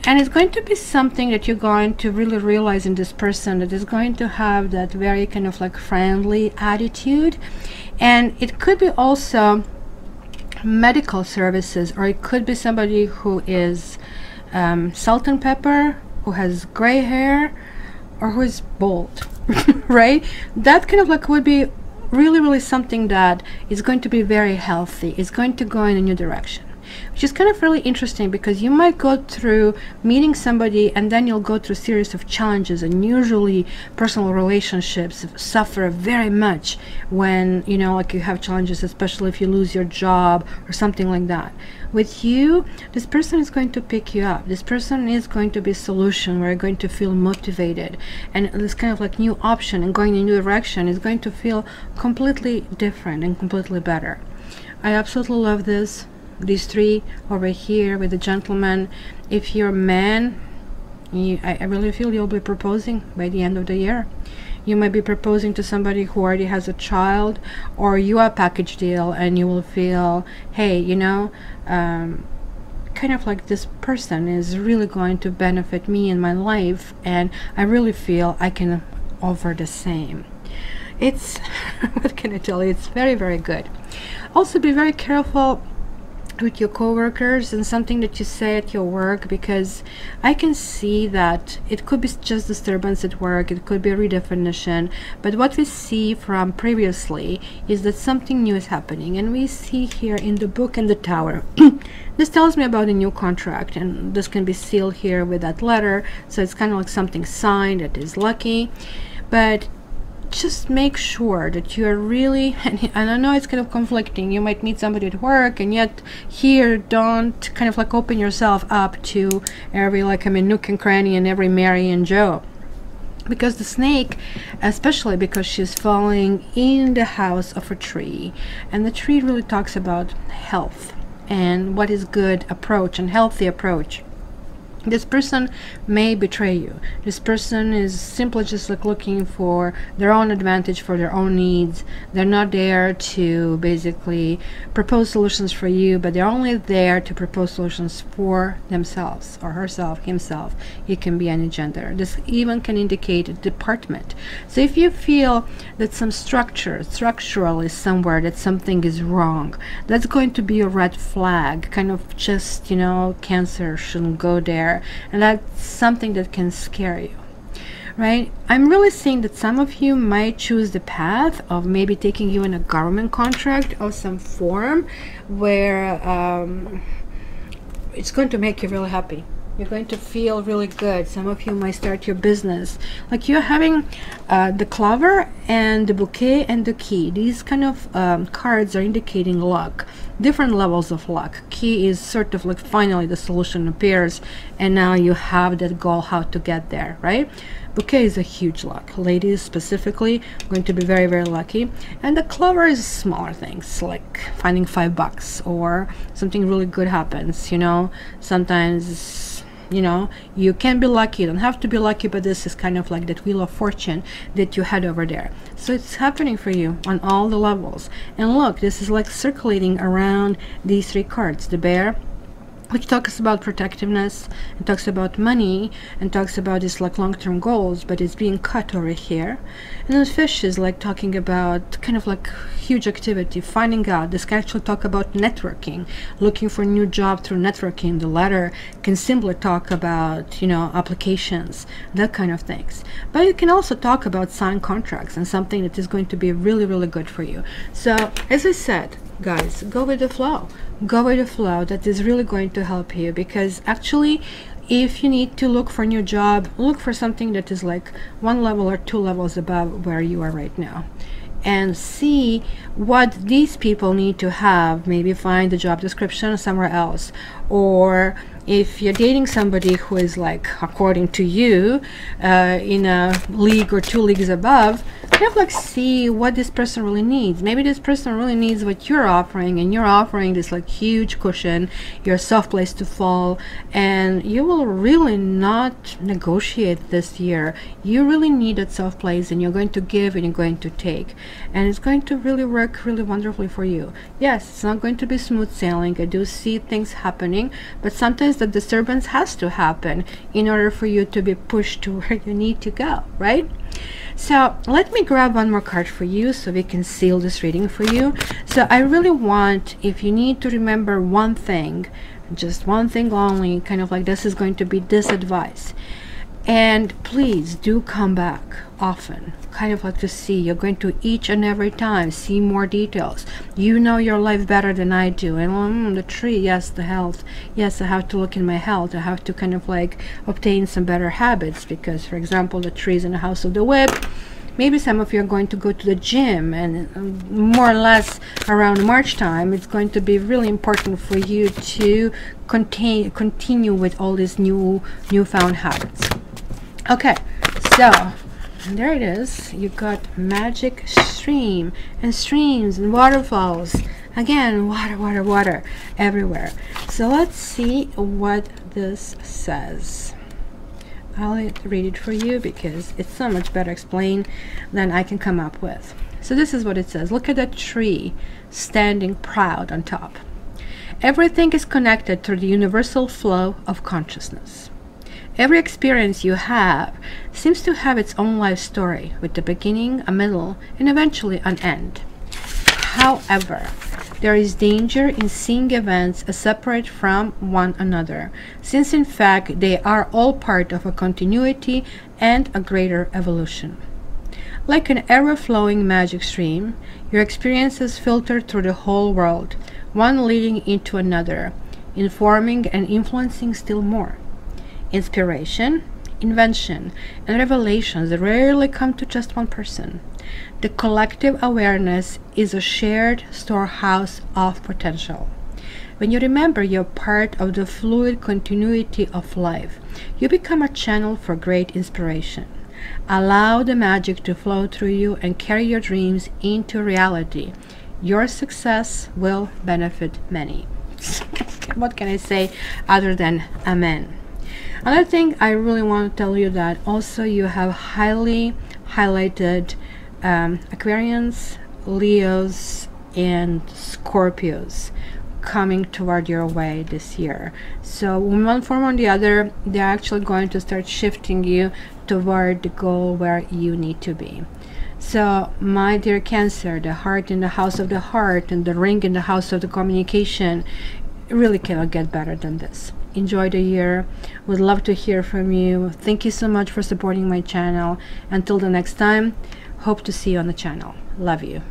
And it's going to be something that you're going to really realize in this person, that is going to have that very kind of like friendly attitude. And it could be also medical services, or it could be somebody who is salt and pepper, who has gray hair, or who is bald, right? That kind of like would be really, really something that is going to be very healthy. It's going to go in a new direction. which is kind of really interesting, because you might go through meeting somebody and then you'll go through a series of challenges, and usually personal relationships suffer very much when, you know, like you have challenges, especially if you lose your job or something like that. With you, this person is going to pick you up. This person is going to be a solution where you're going to feel motivated, and this kind of like new option and going in a new direction is going to feel completely different and completely better. I absolutely love these three over here with the gentleman. If you're a man, I really feel you'll be proposing by the end of the year. You might be proposing to somebody who already has a child, or you are a package deal and you will feel, hey, you know, kind of like this person is really going to benefit me in my life, and I really feel I can offer the same. It's what can I tell you, it's very, very good. Also, be very careful with your coworkers and something that you say at your work, because I can see that it could be just disturbance at work, it could be a redefinition, but what we see from previously is that something new is happening. And we see here in the book and the tower this tells me about a new contract, and this can be sealed here with that letter, so it's kind of like something signed that is lucky. But just make sure that you are really, and I know it's kind of conflicting, you might meet somebody at work, and yet here don't kind of like open yourself up to every, like, I mean, nook and cranny and every Mary and Joe, because the snake, especially because she's falling in the house of a tree, and the tree really talks about health and what is good approach and healthy approach. This person may betray you. This person is simply just like looking for their own advantage, for their own needs. They're not there to basically propose solutions for you, but they're only there to propose solutions for themselves or herself, himself. It can be any gender. This even can indicate a department. So if you feel that some structurally somewhere that something is wrong, that's going to be a red flag, kind of just, you know, Cancer shouldn't go there. And that's something that can scare you, right? I'm really seeing that some of you might choose the path of maybe taking you in a government contract of some form where it's going to make you really happy. You're going to feel really good. Some of you might start your business. Like you're having the clover and the bouquet and the key. These kind of cards are indicating luck. Different levels of luck. Key is sort of like finally the solution appears, and now you have that goal how to get there, right? Bouquet is a huge luck. Ladies specifically going to be very, very lucky. And the clover is smaller things like finding $5 or something really good happens, you know. Sometimes, you know, you can be lucky, you don't have to be lucky, but this is kind of like that wheel of fortune that you had over there. So it's happening for you on all the levels. And look, this is like circulating around these three cards. The bear, which talks about protectiveness and talks about money and talks about these like long-term goals, but it's being cut over here. And then fish is like talking about kind of like huge activity, finding out. This can actually talk about networking, looking for a new job through networking. The latter can simply talk about, you know, applications, that kind of things. But it can also talk about signed contracts and something that is going to be really, really good for you. So as I said, guys, go with the flow. Go with the flow. That is really going to help you, because actually if you need to look for a new job, look for something that is like 1 level or 2 levels above where you are right now, and see what these people need to have. Maybe find the job description somewhere else, or if you're dating somebody who is like, according to you, in a league or 2 leagues above, kind of like see what this person really needs. Maybe this person really needs what you're offering, and you're offering this like huge cushion, you're a soft place to fall, and you will really not negotiate this year. You really need that soft place, and you're going to give and you're going to take, and it's going to really work really wonderfully for you. Yes, it's not going to be smooth sailing. I do see things happening, but sometimes the disturbance has to happen in order for you to be pushed to where you need to go, right? So let me grab one more card for you so we can seal this reading for you. So I really want, if you need to remember one thing, just one thing only, kind of like this is going to be this advice. And please do come back often, kind of like to see. You're going to each and every time see more details. You know your life better than I do. And the tree, yes, the health, yes, I have to look in my health. I have to kind of like obtain some better habits, because for example, the trees in the house of the whip, maybe some of you are going to go to the gym, and more or less around March time, it's going to be really important for you to continue with all these newfound habits. Okay, so there it is. You got magic stream and streams and waterfalls. Again, water, water, water everywhere. So let's see what this says. I'll read it for you because it's so much better explained than I can come up with. So this is what it says. Look at that tree standing proud on top. Everything is connected through the universal flow of consciousness. Every experience you have seems to have its own life story, with a beginning, a middle, and eventually an end. However, there is danger in seeing events as separate from one another, since in fact they are all part of a continuity and a greater evolution. Like an ever-flowing magic stream, your experiences filter through the whole world, one leading into another, informing and influencing still more. Inspiration, invention, and revelations rarely come to just one person. The collective awareness is a shared storehouse of potential. When you remember you're part of the fluid continuity of life, you become a channel for great inspiration. Allow the magic to flow through you and carry your dreams into reality. Your success will benefit many. What can I say other than amen? Another thing I really want to tell you, that also you have highly highlighted Aquarians, Leos, and Scorpios coming toward your way this year. So in one form or the other, they're actually going to start shifting you toward the goal where you need to be. So my dear Cancer, the heart in the house of the heart and the ring in the house of the communication, really cannot get better than this. Enjoy the year. Would love to hear from you. Thank you so much for supporting my channel. Until the next time, hope to see you on the channel. Love you.